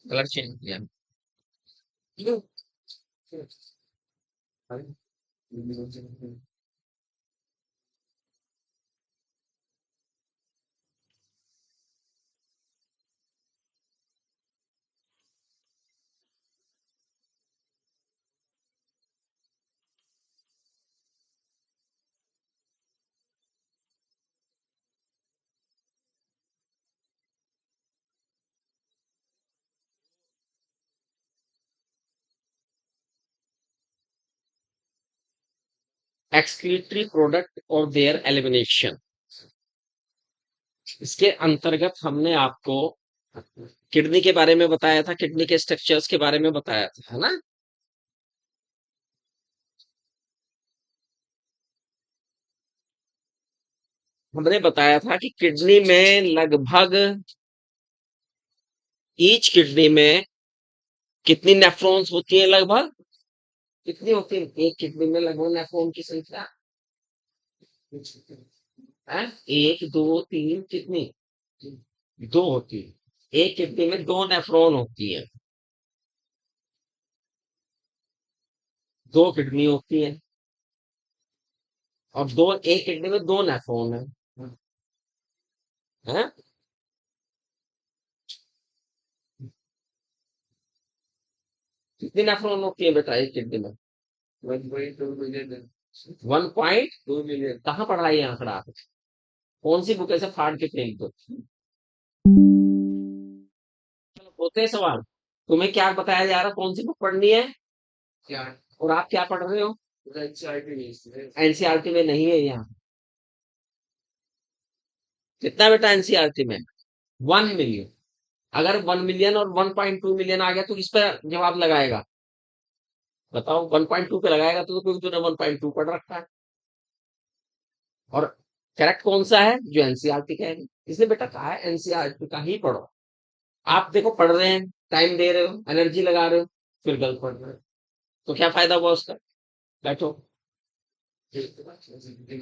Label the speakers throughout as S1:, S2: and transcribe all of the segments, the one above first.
S1: Colour change किया। Excretory product और there elimination, इसके अंतर्गत हमने आपको किडनी के बारे में बताया था, किडनी के स्ट्रक्चर्स के बारे में बताया था, है ना। हमने बताया था कि किडनी में लगभग ईच किडनी में कितनी नेफ्रॉन्स होती है, लगभग कितनी होती है एक किडनी में लगभग नेफ्रॉन की संख्या है? एक दो तीन कितनी, दो होती है। एक किडनी में दो नेफ्रॉन होती है, दो किडनी होती है, और दो एक किडनी में दो नेफ्रॉन है? कितनी नेफ्रॉन होती है बेटा एक किडनी में? 1.2 मिलियन। कहाँ पढ़ा है ये आंकड़ा आप? कौन सी बुक से फाड़ के फेंक दो। चलो होते हैं सवाल। तुम्हें क्या बताया जा रहा, कौन सी बुक पढ़नी है? और आप क्या पढ़ रहे हो? एनसीईआरटी में नहीं है यहाँ। कितना बेटा एनसीईआरटी में? 1 मिलियन। अगर 1 मिलियन और 1.2 मिलियन आ गया तो किस पर जवाब लगाएगा? बताओ, 1.2 पे लगाएगा तो क्योंकि तूने 1.2 पढ़ रखा है। और करेक्ट कौन सा है? जो एनसीईआरटी का है। इसलिए बेटा कहा है एनसीईआरटी का ही पढ़ो। आप देखो पढ़ रहे हैं, टाइम दे रहे हो, एनर्जी लगा रहे हो, फिर गलत पढ़ रहे हो, तो क्या फायदा हुआ उसका? बैठो,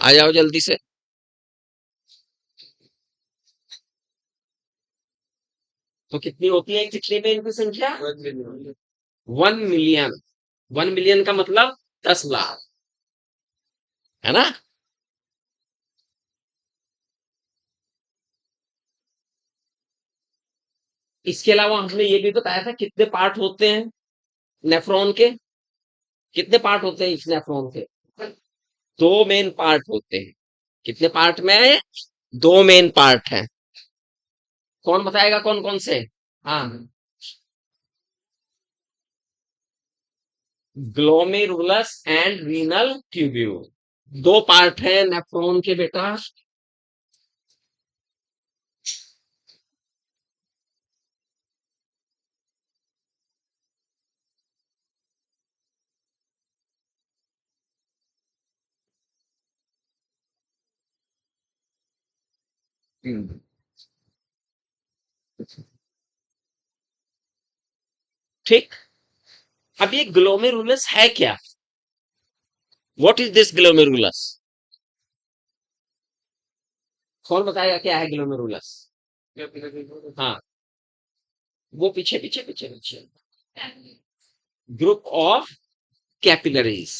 S1: आ जाओ जल्दी से। तो कितनी होती है कितने में इनकी संख्या? 1 मिलियन। 1 मिलियन का मतलब 10 लाख, है ना। इसके अलावा हमने ये भी बताया था कितने पार्ट होते हैं नेफ्रॉन के। कितने पार्ट होते हैं इस नेफ्रॉन के? दो मेन पार्ट होते हैं। कितने पार्ट में है? दो मेन पार्ट हैं। कौन बताएगा कौन कौन से? हाँ, ग्लोमेरुलस एंड रीनल ट्यूब्यूल। दो पार्ट है नेफ्रॉन के बेटा। ठीक। अब ये ग्लोमेरुलस है क्या? What is this glomerulus? कौन बताएगा क्या है ग्लोमेरुलस? हाँ, वो पीछे पीछे पीछे पीछे ग्रुप ऑफ कैपिलरीज।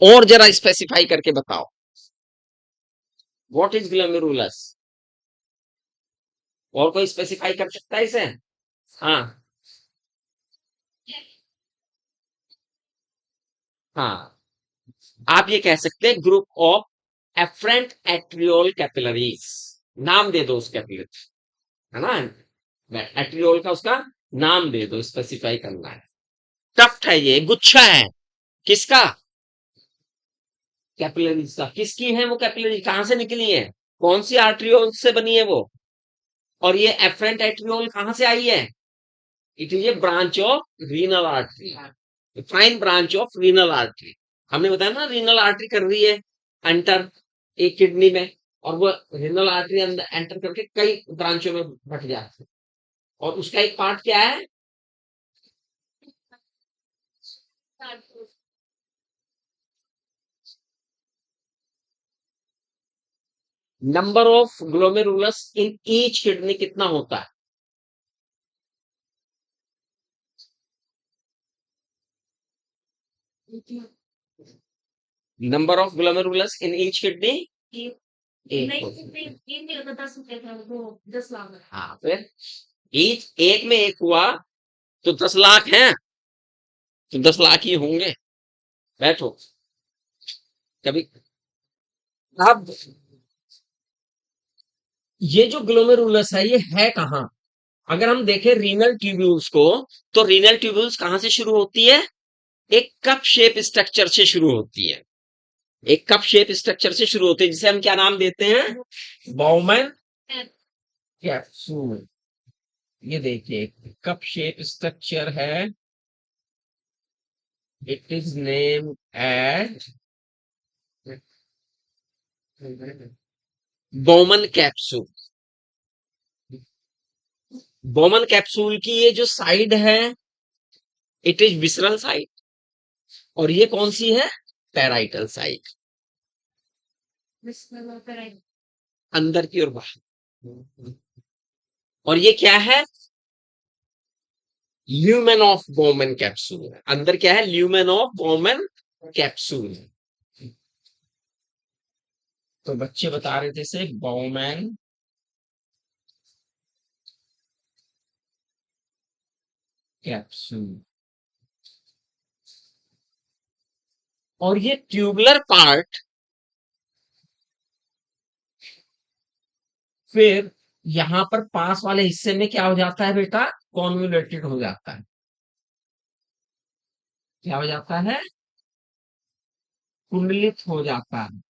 S1: और जरा स्पेसिफाई करके बताओ, व्हाट इज ग्लोमेरुलस? और कोई स्पेसिफाई कर सकता है इसे? हाँ, हाँ, आप ये कह सकते हैं group of efferent arteriole capillaries. नाम दे दो उस कैपिलरी, है ना। एट्रियोल का उसका नाम दे दो, स्पेसिफाई करना है। टफ्ट है, ये गुच्छा है। किसका? कैपिलरीज का। किसकी है वो कैपिलरी? कहां से निकली है? कौन सी आर्ट्रियोल से बनी है वो? और ये एफरेंट एट्रियोल कहां से आई है? It is a branch of renal artery, fine branch of renal artery. हमने बताया ना रीनल आर्टरी कर रही है एंटर एक किडनी में, और वो रीनल आर्टरी अंदर एंटर करके कई ब्रांचों में बट जाती है। और उसका एक पार्ट क्या है? Number of glomerulus in each kidney कितना होता है? Number of glomerulus in each kidney एक होता है। हाँ, फिर ईच एक में एक हुआ तो 10 लाख हैं, तो 10 लाख ही होंगे। बैठो कभी। अब ये जो ग्लोमेरुलस है ये है कहाँ? अगर हम देखें रीनल ट्यूब्यूल्स को, तो रीनल ट्यूब्यूल्स कहाँ से शुरू होती है? एक कप शेप स्ट्रक्चर से शुरू होती है। एक कप शेप स्ट्रक्चर से शुरू होती है जिसे हम क्या नाम देते हैं? Bowman capsule. ये देखिए कप शेप स्ट्रक्चर है, it is name as Bowman capsule. Bowman capsule की ये जो साइड है, इट इज विसरल साइड, और ये कौन सी है? पैराइटल साइड, अंदर की ओर बाहर। और ये क्या है? ल्यूमेन ऑफ बोमन कैप्सूल है। अंदर क्या है? ल्यूमेन ऑफ बोमन कैप्सूल है। तो बच्चे बता रहे थे से बोमन कैप्सूल। और ये ट्यूबुलर पार्ट फिर यहां पर पास वाले हिस्से में क्या हो जाता है बेटा? कॉन्वोल्यूटेड हो जाता है। क्या हो जाता है? कुंडलित हो जाता है।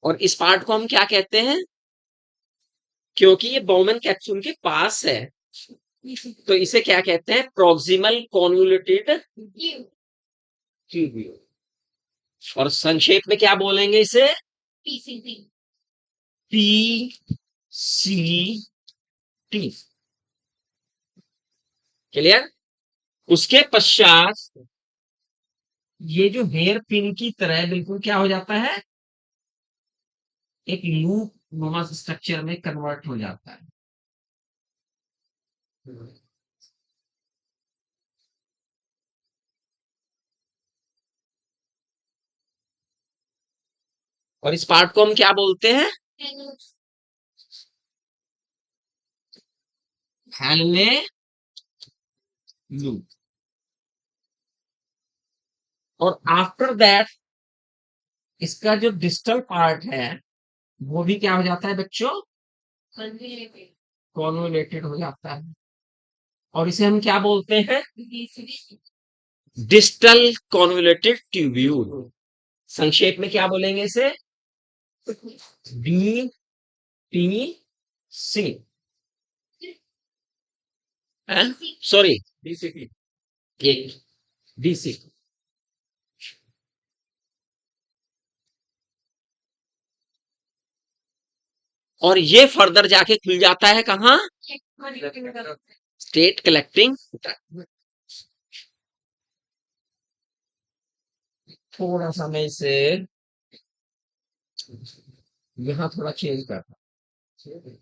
S1: और इस पार्ट को हम क्या कहते हैं? क्योंकि ये बोमन कैप्सूल के पास है, तो इसे क्या कहते हैं? Proximal convoluted tubule. और संक्षेप में क्या बोलेंगे इसे? P C T. क्लियर? उसके पश्चात ये जो हेयर पिन की तरह बिल्कुल क्या हो जाता है? एक लूप नुमा स्ट्रक्चर में कन्वर्ट हो जाता है। और इस पार्ट को हम क्या बोलते हैं? हैलने लूप। और आफ्टर दैट इसका जो डिस्टल पार्ट है वो भी क्या हो जाता है बच्चों? कॉन्वोलेटेड हो जाता है। और इसे हम क्या बोलते हैं? Distal convoluted tubule. संक्षेप में क्या बोलेंगे इसे? D T C. Sorry, DCT. एक डीसी। और ये फर्दर जाके खुल जाता है कहाँ? State collecting. थोड़ा सा मैं इसे यहाँ थोड़ा चेंज करता हूँ।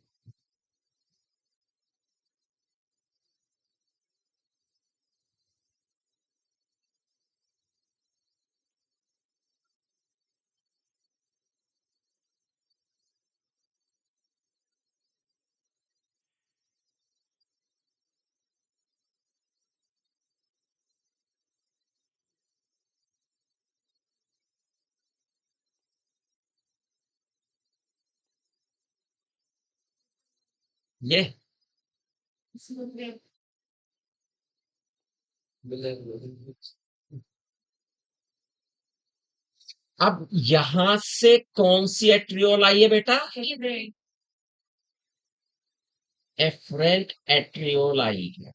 S1: ये अब यहां से कौन सी एट्रियोल आई है बेटा? एफरेंट एट्रियोल आई है।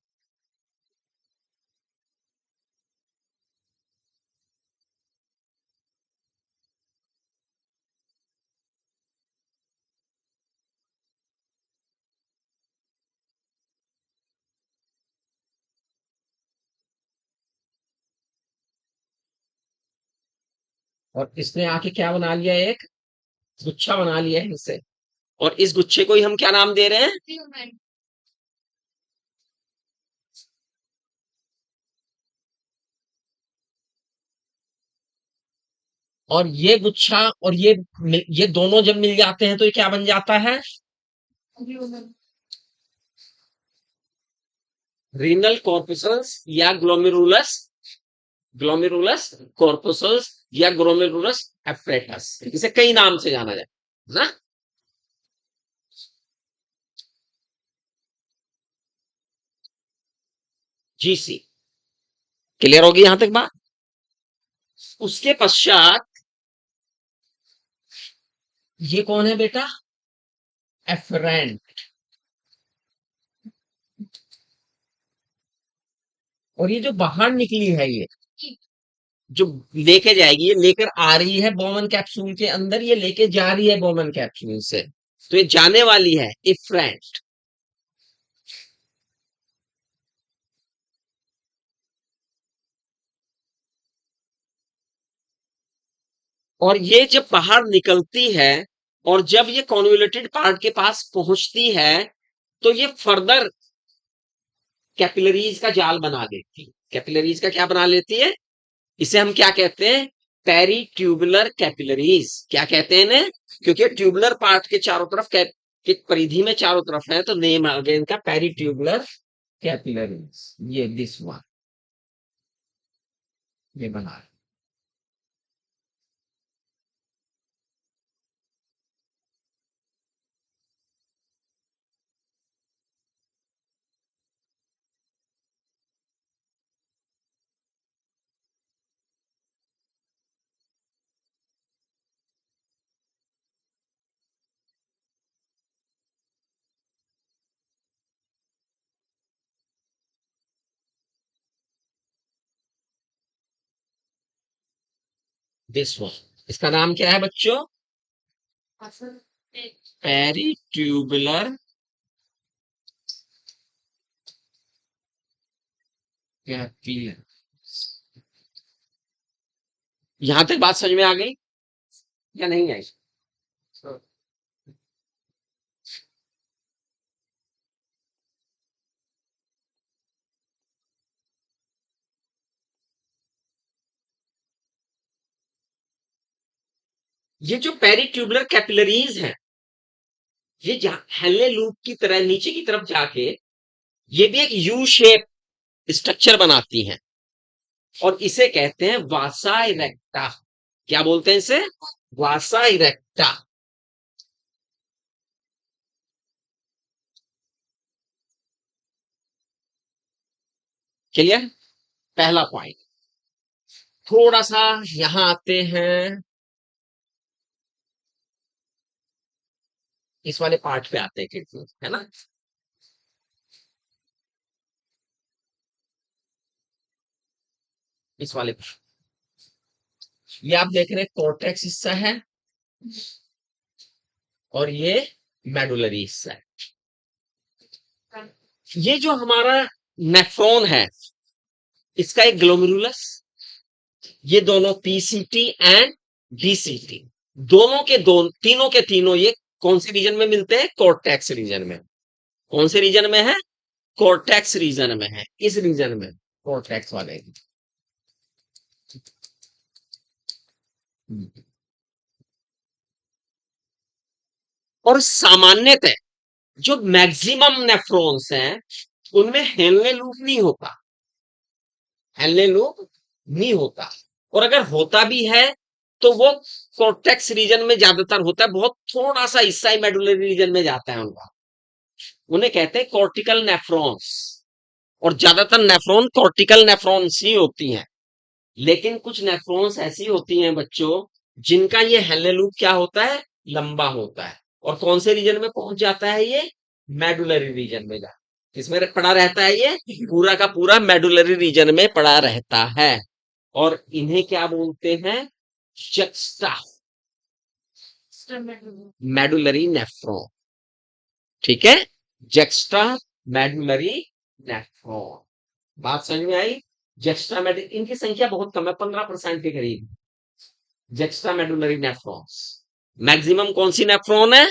S1: और इसने आके क्या बना लिया, एक गुच्छा बना लिया है इसे, और इस गुच्छे को ही हम क्या नाम दे रहे हैं? और ये गुच्छा और ये दोनों जब मिल जाते हैं तो ये क्या बन जाता है? रीनल कॉर्पुसल्स या ग्लोमेरुलस, ग्लोमेरुलस कॉर्पुसल्स या ग्लोमेरुलस एप्रेटस, इसे कई नाम से जाना जाए ना। जीसी, क्लियर होगी यहां तक बात? उसके पश्चात ये कौन है बेटा? एफरेंट। और ये जो बाहर निकली है, ये जो लेके जाएगी, ये लेकर आ रही है बोमन कैप्सूल के अंदर, ये लेके जा रही है बोमन कैप्सूल से, तो ये जाने वाली है इफ्रेंट। और ये जब बाहर निकलती है और जब ये कॉन्वोल्यूटेड पार्ट के पास पहुंचती है तो ये फर्दर कैपिलरीज का जाल बना देती है। कैपिलरीज का क्या बना लेती है? इसे हम क्या कहते हैं? Peritubular capillaries. क्या कहते हैं इन्हें? क्योंकि ट्यूबुलर पार्ट के चारों तरफ की परिधि में चारों तरफ है, तो नेम आ गया इनका पेरी ट्यूबुलर कैपिलरीज। ये दिस वन, ये बना दिस वन। इसका नाम क्या है बच्चों? Peritubular capillary. यहां तक बात समझ में आ गई या नहीं आई? ये जो पेरी ट्यूबुलर कैपिलरीज है, ये हेले लूप की तरह नीचे की तरफ जाके ये भी एक यू शेप स्ट्रक्चर बनाती हैं, और इसे कहते हैं वासा इरेक्टा। क्या बोलते हैं इसे? वासा इरेक्टा। क्लियर? पहला पॉइंट। थोड़ा सा यहां आते हैं, इस वाले पार्ट पे आते हैं किडनी, है ना। इस वाले, ये आप देख रहे हैं कॉर्टेक्स हिस्सा है, और ये मेडुलरी हिस्सा है। ये जो हमारा नेफ्रॉन है, इसका एक ग्लोमेरुलस, ये दोनों पीसीटी एंड डीसीटी, दोनों के तीनों के तीनों ये कौन से रीजन में मिलते हैं? कॉर्टेक्स रीजन में। कौन से रीजन में है? कॉर्टेक्स रीजन में है, इस रीजन में, कॉर्टेक्स वाले। और सामान्यतः जो मैक्सिमम नेफ्रॉन्स हैं उनमें हेनले लूप नहीं होता, हेनले लूप नहीं होता। और अगर होता भी है तो वो कॉर्टेक्स रीजन में ज्यादातर होता है, बहुत थोड़ा सा हिस्सा ही मेडुलरी रीजन में जाता है उनका। उन्हें कहते हैं कॉर्टिकल नेफ्रॉन्स, और ज्यादातर नेफ्रॉन कॉर्टिकल नेफ्रॉन्स ही होती हैं। लेकिन कुछ नेफ्रॉन्स ऐसी होती हैं बच्चों, जिनका ये हेनले लूप क्या होता है? लंबा होता है। और कौन से रीजन में पहुंच जाता है ये? मेडुलरी रीजन में जा, किसमें पड़ा रहता है ये? पूरा का पूरा मेडुलरी रीजन में पड़ा रहता है। और इन्हें क्या बोलते हैं? Juxta medullary nephron. ठीक है, जक्स्टा मेडुलरी नेफ्रॉन। बात समझ में आई? जक्स्टा मेडुलरी, इनकी संख्या बहुत कम है, 15% के करीब। जेक्स्ट्रा मेडुलरी नेफ्रॉन्स। मैक्सिमम कौन सी नेफ्रॉन है?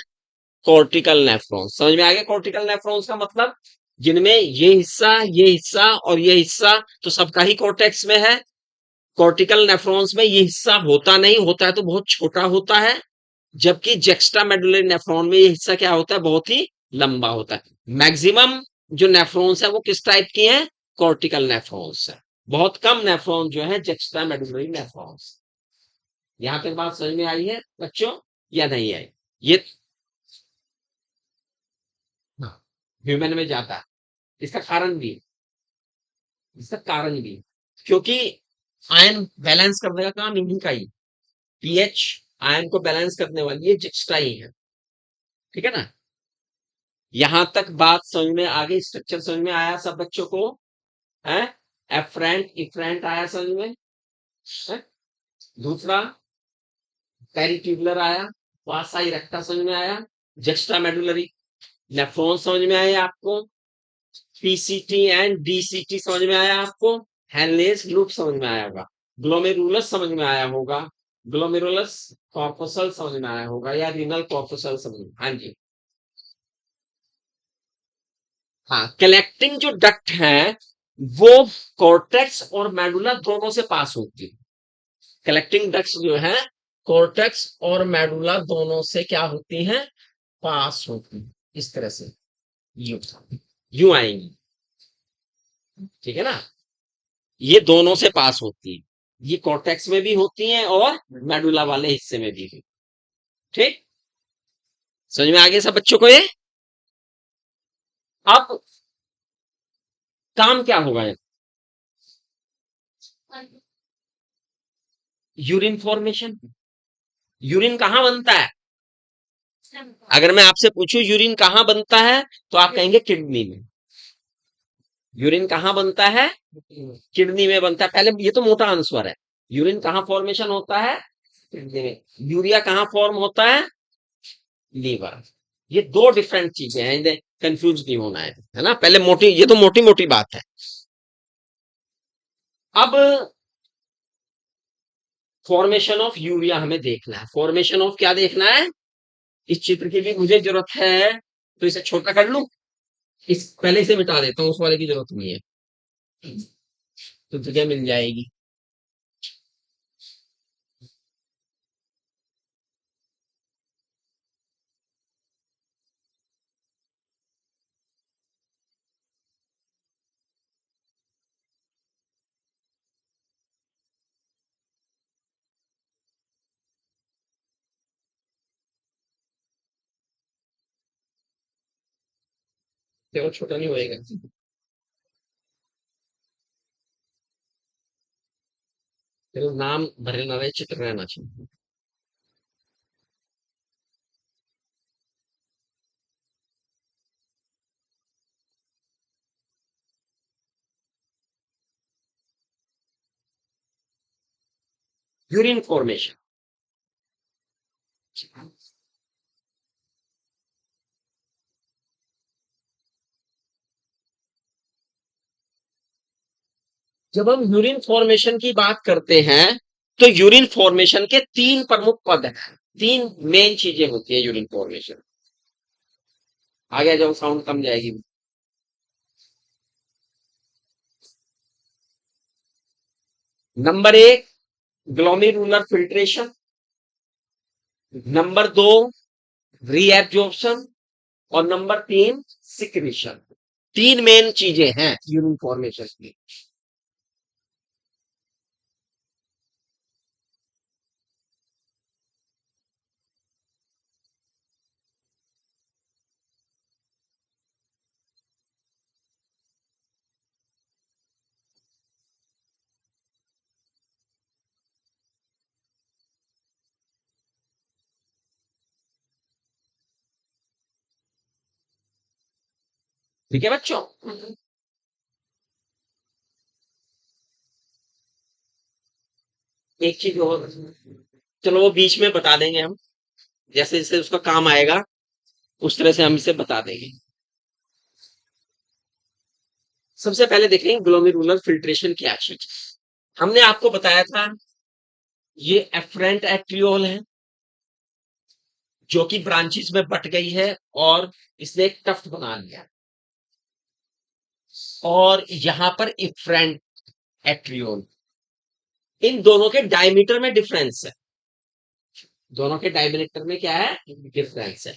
S1: Cortical nephron. समझ में आ गया कॉर्टिकल नेफ्रॉन्स का मतलब? जिनमें ये हिस्सा और ये हिस्सा तो सबका ही कॉर्टेक्स में है। कॉर्टिकल नेफ्रॉन्स में ये हिस्सा होता नहीं, होता है तो बहुत छोटा होता है, जबकि जेक्स्ट्रा मेडुलरी नेफ्रॉन में ये हिस्सा क्या होता है? बहुत ही लंबा होता है। मैक्सिमम जो नेफ्रॉन्स है वो किस टाइप की है? कॉर्टिकल नेफ्रॉन्स है। बहुत कम नेफ्रॉन जो है जेक्स्ट्रा मेडुलरी नेफ्रॉन्स। यहां तक बात समझ में आई है बच्चों या नहीं आई? ये ह्यूमन में जाता है। इसका कारण भी है, इसका कारण भी है, क्योंकि आयन बैलेंस करने का काम इन्हीं का ही। पीएच आयन को बैलेंस करने वाली ये जेक्स्ट्रा ही है। ठीक है ना? यहां तक बात समझ में आ गई? स्ट्रक्चर समझ में आया सब बच्चों को? है एफरेंट इफरेंट आया समझ में? है? दूसरा पेरिट्यूबुलर आया, वासा इरेक्टा समझ में आया, जेक्स्ट्रा मेडुलरी नेफ्रॉन समझ में आया आपको, पीसीटी एंड डीसीटी समझ में आया आपको, हेनलेस लूप समझ में आया होगा, ग्लोमेरुलस समझ में आया होगा, ग्लोमेरुलस कॉर्पसल समझ में आया होगा, या रीनल कॉर्पसल समझ में? हाँ जी। हाँ, कलेक्टिंग जो डक्ट है वो कॉर्टेक्स और मेडुला दोनों से पास होती है। कलेक्टिंग डक्ट्स जो है कॉर्टेक्स और मेडुला दोनों से क्या होती हैं? पास होती है। इस तरह से यू यू आएंगी। ठीक है ना? ये दोनों से पास होती है। ये कॉर्टेक्स में भी होती हैं और मेडुला वाले हिस्से में भी। ठीक, समझ में आ गया सब बच्चों को ये? अब काम क्या होगा? Urine formation. यूरिन कहाँ बनता है? अगर मैं आपसे पूछूं यूरिन कहाँ बनता है तो आप कहेंगे किडनी में। यूरिन कहाँ बनता है? किडनी में बनता है। पहले ये तो मोटा आंसर है। यूरिन कहाँ फॉर्मेशन होता है? किडनी में। यूरिया कहाँ फॉर्म होता है? लीवर। ये दो डिफरेंट चीजें हैं, इन्हें कंफ्यूज नहीं होना है ना? पहले मोटी, ये तो मोटी मोटी बात है। अब फॉर्मेशन ऑफ यूरिया हमें देखना है। फॉर्मेशन ऑफ क्या देखना है? इस चित्र की भी मुझे जरूरत है तो इसे छोटा कर लूं, इस पहले इसे मिटा देता हूं, उस वाले की जरूरत नहीं है तो जगह मिल जाएगी। देखो छोटा नहीं होएगा, तेरा नाम भरे ना रहे, चित्र रहना चाहिए। Urine formation. जब हम यूरिन फॉर्मेशन की बात करते हैं तो यूरिन फॉर्मेशन के तीन प्रमुख पद हैं, तीन मेन चीजें होती है यूरिन फॉर्मेशन। आगे जाओ, साउंड कम जाएगी। नंबर एक, ग्लोमेरुलर फिल्ट्रेशन। नंबर दो, रीएब्जॉर्प्शन। और नंबर तीन, सिक्रीशन। तीन मेन चीजें हैं यूरिन फॉर्मेशन की। ठीक है बच्चों? एक चीज और, चलो वो बीच में बता देंगे हम, जैसे जैसे उसका काम आएगा उस तरह से हम इसे बता देंगे। सबसे पहले देखें ग्लोमेरुलर फिल्ट्रेशन क्या चीज। हमने आपको बताया था ये एफरेंट एट्रियोल है जो कि ब्रांचेस में बट गई है और इसने एक टफ्ट बना लिया, और यहां पर इफरेंट एट्रियोल। इन दोनों के डायमीटर में डिफरेंस है, दोनों के डायमीटर में क्या है, डिफरेंस है।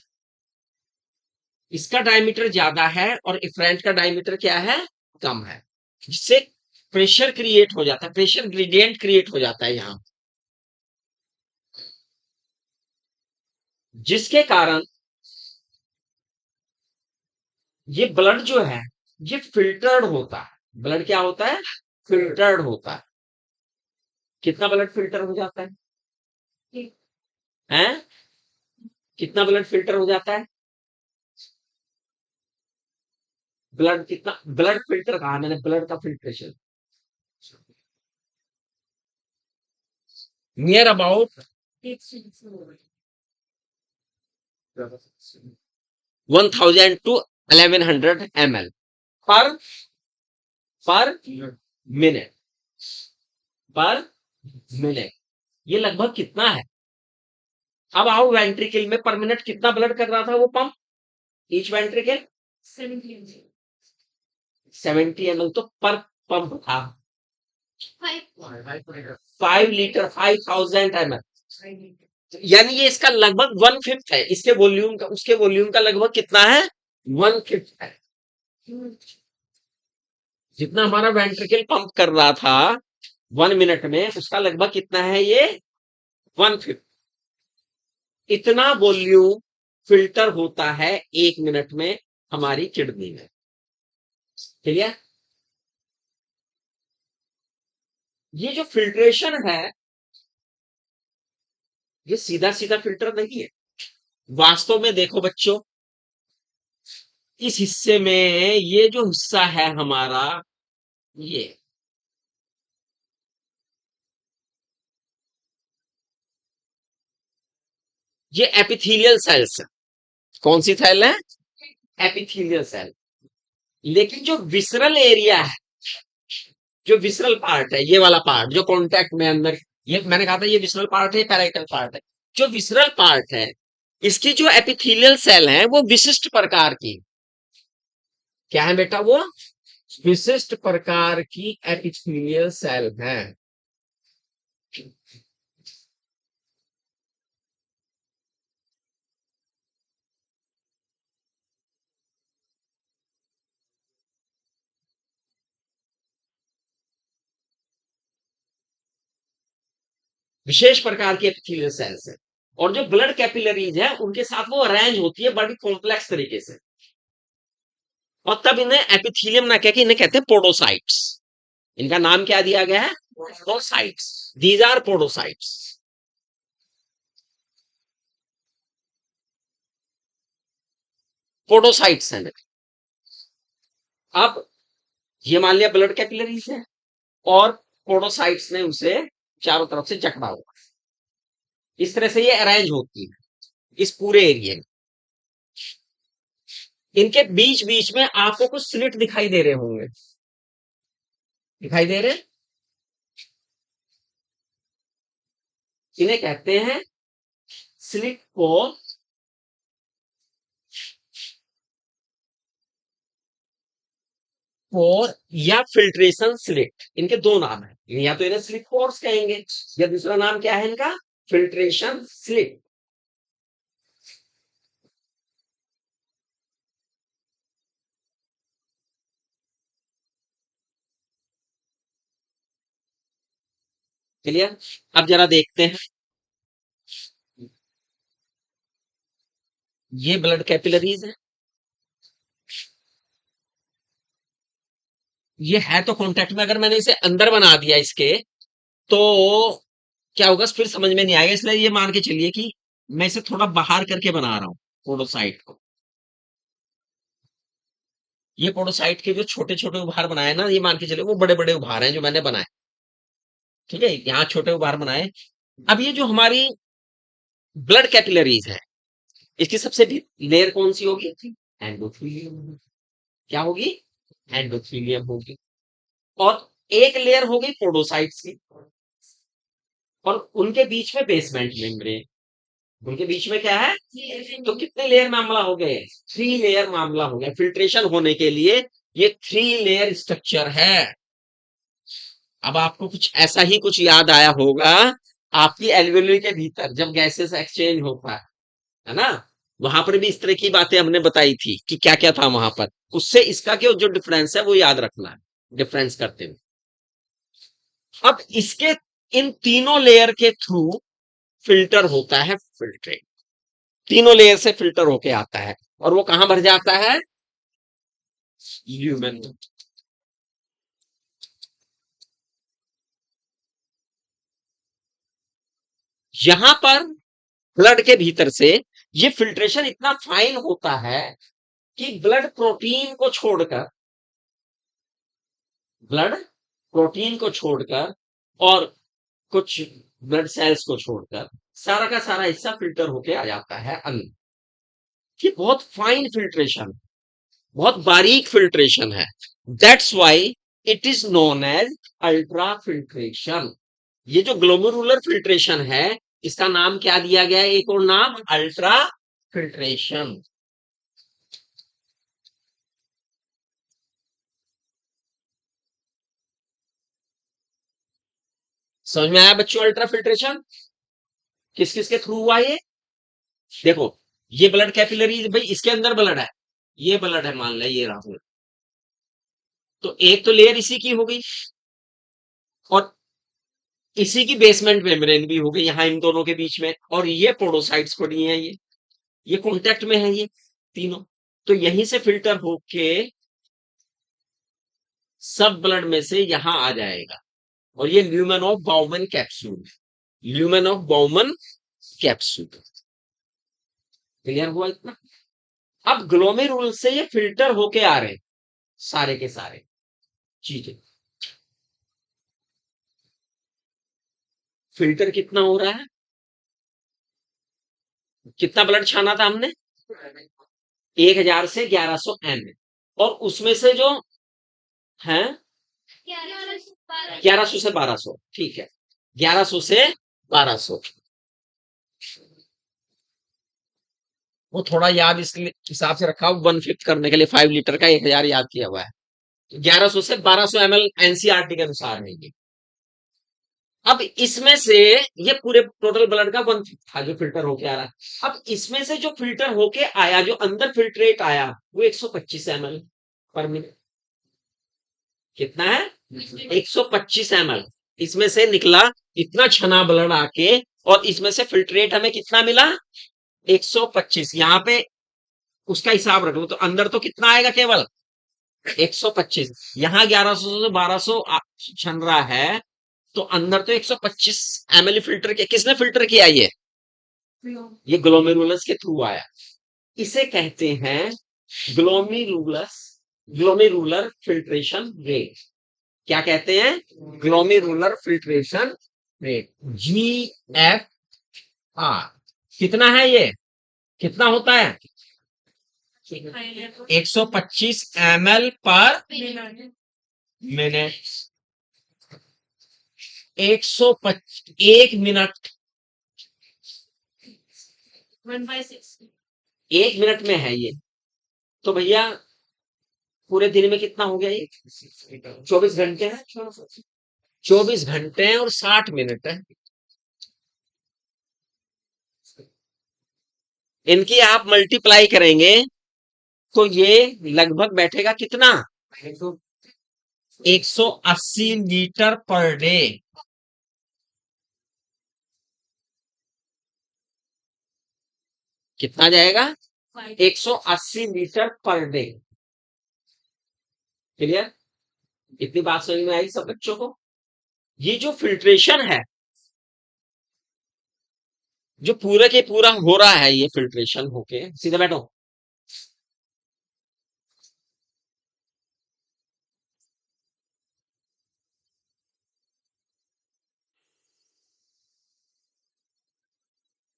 S1: इसका डायमीटर ज्यादा है और इफरेंट का डायमीटर क्या है, कम है, जिससे प्रेशर क्रिएट हो जाता है, प्रेशर ग्रेडियंट क्रिएट हो जाता है यहां, जिसके कारण ये ब्लड जो है ये फिल्टर्ड होता है। ब्लड क्या होता है, फिल्टर्ड होता है। कितना ब्लड फिल्टर हो जाता है, हैं? कितना ब्लड फिल्टर हो जाता है, ब्लड कितना, ब्लड फिल्टर कहा मैंने, ब्लड का filtration near about 1000 to 1100 ml पर मिनट, पर मिनट। ये लगभग कितना है, अब आओ वेंट्रिकल में पर मिनट कितना ब्लड कर रहा था वो पंप, ईच वेंट्रिकल 70 ml, तो पर पंप था 5 लीटर, 5000 ml, यानी ये इसका लगभग 1/5 है, इसके वॉल्यूम का उसके वॉल्यूम का लगभग कितना है, 1/5 है। जितना हमारा वेंट्रिकल पंप कर रहा था 1 मिनट में, उसका लगभग कितना है ये, 1/5। इतना वॉल्यूम फिल्टर होता है 1 मिनट में हमारी किडनी में, क्लियर? ये जो फिल्ट्रेशन है ये सीधा सीधा फिल्टर नहीं है। वास्तव में देखो बच्चों, इस हिस्से में, ये जो हिस्सा है हमारा, ये ये एपिथेलियल सेल्स है। कौन सी सेल है, एपिथेलियल सेल। लेकिन जो विसरल एरिया है, जो विसरल पार्ट है, ये वाला पार्ट जो कॉन्टेक्ट में अंदर, ये मैंने कहा था ये विसरल पार्ट है, पैराइटल पार्ट है। जो विसरल पार्ट है, इसकी जो एपिथेलियल सेल है वो विशिष्ट प्रकार की, क्या है बेटा, वो विशिष्ट प्रकार की एपिथेलियल सेल है। विशेष प्रकार की एपिथेलियल सेल्स है, और जो ब्लड कैपिलरीज है उनके साथ वो अरेंज होती है बड़ी कॉम्प्लेक्स तरीके से, और तब इन्हें एपिथेलियम ना कह के इन्हें कहते हैं पोडोसाइट्स। इनका नाम क्या दिया गया है, podocytes. These are podocytes. Podocytes हैं। अब ये मान लिया ब्लड कैपिलरीज है, और पोडोसाइट्स ने उसे चारों तरफ से जकड़ा हुआ, इस तरह से ये अरेंज होती है इस पूरे एरिया में। इनके बीच बीच में आपको कुछ स्लिट दिखाई दे रहे होंगे, दिखाई दे रहे, इन्हें कहते हैं स्लिट पोर या फिल्ट्रेशन स्लिट। इनके दो नाम है, या तो इन्हें स्लिट पोर्स कहेंगे, या दूसरा नाम क्या है इनका, फिल्ट्रेशन स्लिट। क्लियर? अब जरा देखते हैं, ये ब्लड कैपिलरीज है, ये है तो कांटेक्ट में, अगर मैंने इसे अंदर बना दिया इसके, तो क्या होगा फिर समझ में नहीं आएगा, इसलिए ये मान के चलिए कि मैं इसे थोड़ा बाहर करके बना रहा हूं पोडोसाइट को। ये पोडोसाइट के जो छोटे छोटे उभार बनाए ना, ये मान के चलिए वो बड़े बड़े उभार हैं जो मैंने बनाए, ठीक है, यहाँ छोटे उभार बनाए। अब ये जो हमारी ब्लड कैपिलरीज है, इसकी सबसे लेयर कौन सी होगी, एंडोथेलियम होगी। क्या होगी, एंडोथेलियम होगी। और एक लेयर होगी पोडोसाइट्स की, और उनके बीच में बेसमेंट मेम्ब्रेन, उनके बीच में क्या है, तो कितने लेयर मामला हो गए, 3 लेयर मामला हो गया। फिल्ट्रेशन होने के लिए ये 3 लेयर स्ट्रक्चर है। अब आपको कुछ ऐसा ही कुछ याद आया होगा, आपकी एल्वेोली के भीतर जब गैसेस एक्सचेंज होता है ना, वहां पर भी इस तरह की बातें हमने बताई थी कि क्या क्या था वहां पर। उससे इसका क्या जो डिफरेंस है वो याद रखना है, डिफरेंस करते हुए। अब इसके इन तीनों लेयर के थ्रू फिल्टर होता है फिल्ट्रेट, तीनों लेयर से फिल्टर होके आता है और वो कहां भर जाता है, ल्यूमेन। यहां पर ब्लड के भीतर से ये फिल्ट्रेशन इतना फाइन होता है कि ब्लड प्रोटीन को छोड़कर, ब्लड प्रोटीन को छोड़कर और कुछ ब्लड सेल्स को छोड़कर सारा का सारा हिस्सा फिल्टर होके आ जाता है अंदर। ये बहुत फाइन फिल्ट्रेशन, बहुत बारीक फिल्ट्रेशन है। That's why it is known as ultrafiltration. ये जो ग्लोमेरुलर फिल्ट्रेशन है, इसका नाम क्या दिया गया है, एक और नाम अल्ट्रा फिल्ट्रेशन। समझ में आया बच्चों, अल्ट्रा फिल्ट्रेशन किस किस के थ्रू हुआ ये, देखो ये ब्लड कैपिलरी भाई, इसके अंदर ब्लड है, ये ब्लड है मान लिया, ये रहा, तो एक तो लेयर इसी की हो गई और इसी की बेसमेंट मेम्ब्रेन भी हो गई यहां इन दोनों के बीच में, और ये पोडोसाइट्स पड़ी हैं, ये कॉन्टेक्ट में है ये तीनों। तो यहीं से फिल्टर होके सब ब्लड में से यहां आ जाएगा, और ये lumen of Bowman capsule, lumen of Bowman capsule. Clear हुआ इतना। अब ग्लोमेरुल से ये फिल्टर होके आ रहे हैं सारे के सारे चीजें। फिल्टर कितना हो रहा है, कितना ब्लड छाना था हमने, 1000 से 1100 ml, और उसमें से जो है 1100 से 1200, ठीक है, 1100 से 1200। वो थोड़ा याद इस हिसाब से रखा, 1/5 करने के लिए 5 लीटर का 1000 याद किया हुआ है। 1100 से 1200 ml एनसीईआरटी के अनुसार है ये। अब इसमें से ये पूरे टोटल ब्लड का 1/5 था जो फिल्टर होके आ रहा है। अब इसमें से जो फिल्टर होके आया, जो अंदर फिल्ट्रेट आया, वो 125 ml पर मिनट। कितना है, 125 ml इसमें से निकला। इतना छना ब्लड आके और इसमें से फिल्ट्रेट हमें कितना मिला, 125। यहां पे उसका हिसाब रख लो, तो अंदर तो कितना आएगा, केवल 125। यहां 1100 से 1200 छन रहा है, तो अंदर तो 125 ml फिल्टर किया। किसने फिल्टर किया ये ग्लोमेरुलस के थ्रू आया। इसे कहते हैं ग्लोमेरुलस, ग्लोमेरुलर फिल्ट्रेशन रेट। क्या कहते हैं, ग्लोमेरुलर फिल्ट्रेशन रेट, GFR। कितना है ये, कितना होता है, 125 ml पर मिनट। 1 मिनट, 1 मिनट में है ये। तो भैया पूरे दिन में कितना हो गया ये, 24 घंटे है, 24 घंटे और 60 मिनट है। इनकी आप मल्टीप्लाई करेंगे तो ये लगभग बैठेगा कितना, 180 लीटर पर डे। कितना जाएगा, 180 लीटर पर डे। क्लियर, इतनी बात समझ में आई सब बच्चों को। ये जो फिल्ट्रेशन है, जो पूरे के पूरा हो रहा है, ये फिल्ट्रेशन होके, सीधे बैठो,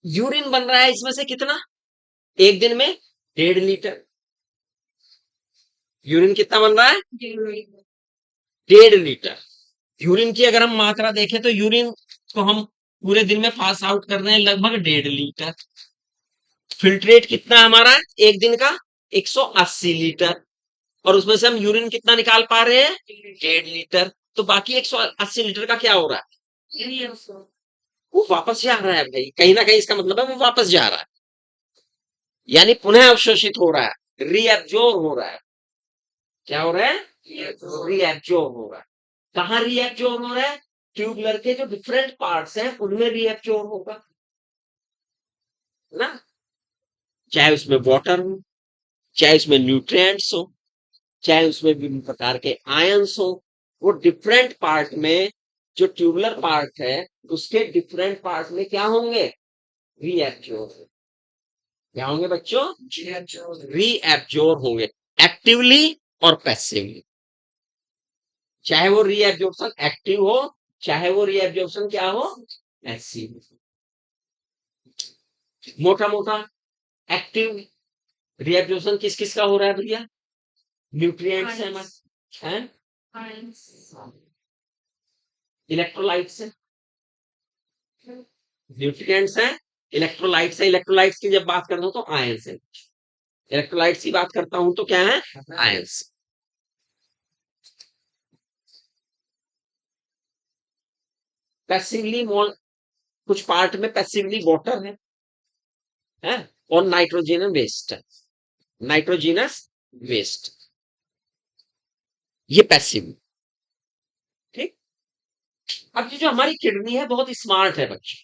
S1: यूरिन बन रहा है इसमें से कितना, एक दिन में 1.5 लीटर। यूरिन कितना बन रहा है, 1.5 लीटर। यूरिन की अगर हम मात्रा देखें तो यूरिन को हम पूरे दिन में पास आउट कर रहे हैं लगभग 1.5 लीटर। फिल्ट्रेट कितना है हमारा एक दिन का? 180 लीटर। और उसमें से हम यूरिन कितना निकाल पा रहे हैं? 1.5 लीटर। तो बाकी 180 लीटर का क्या हो रहा है? वो वापस जा रहा है भाई, कहीं ना कहीं इसका मतलब है वो वापस जा रहा है, यानी पुनः अवशोषित हो रहा है, रीएब्जॉर्ब हो रहा है। क्या हो रहा है? रीएब्जॉर्ब हो रहा है। कहाँ रीएब्जॉर्ब हो रहा है? ट्यूबुलर के जो डिफरेंट पार्ट्स हैं उनमें रीएब्जॉर्ब होगा ना, चाहे उसमें वाटर हो, चाहे उसमें न्यूट्रिएंट्स हो, चाहे उसमें विभिन्न प्रकार के आयंस हो। वो डिफरेंट पार्ट में, जो ट्यूबुलर पार्ट है उसके डिफरेंट पार्ट में क्या होंगे? रीएब्जॉर्ब। क्या होंगे बच्चों? रीएब्जॉर्ब होंगे, एक्टिवली और पैसिवली। चाहे वो रीएब्जॉर्प्शन एक्टिव हो, चाहे वो रीएब्जॉर्प्शन क्या हो? पैसिव। मोटा मोटा एक्टिव रीएब्जॉर्प्शन किस किस का हो रहा है भैया? न्यूट्रिएंट्स है, हैं, इलेक्ट्रोलाइट्स है, न्यूट्रिएंट्स है, इलेक्ट्रोलाइट्स है। इलेक्ट्रोलाइट्स की जब बात करता हूं तो आयंस है, इलेक्ट्रोलाइट्स की बात करता हूं तो क्या है? आयंस। पैसिवली मोल, कुछ पार्ट में पैसिवली वाटर है और नाइट्रोजन वेस्ट है, नाइट्रोजिनस वेस्ट, ये पैसिव। ठीक। अब ये जो हमारी किडनी है बहुत स्मार्ट है बच्चे,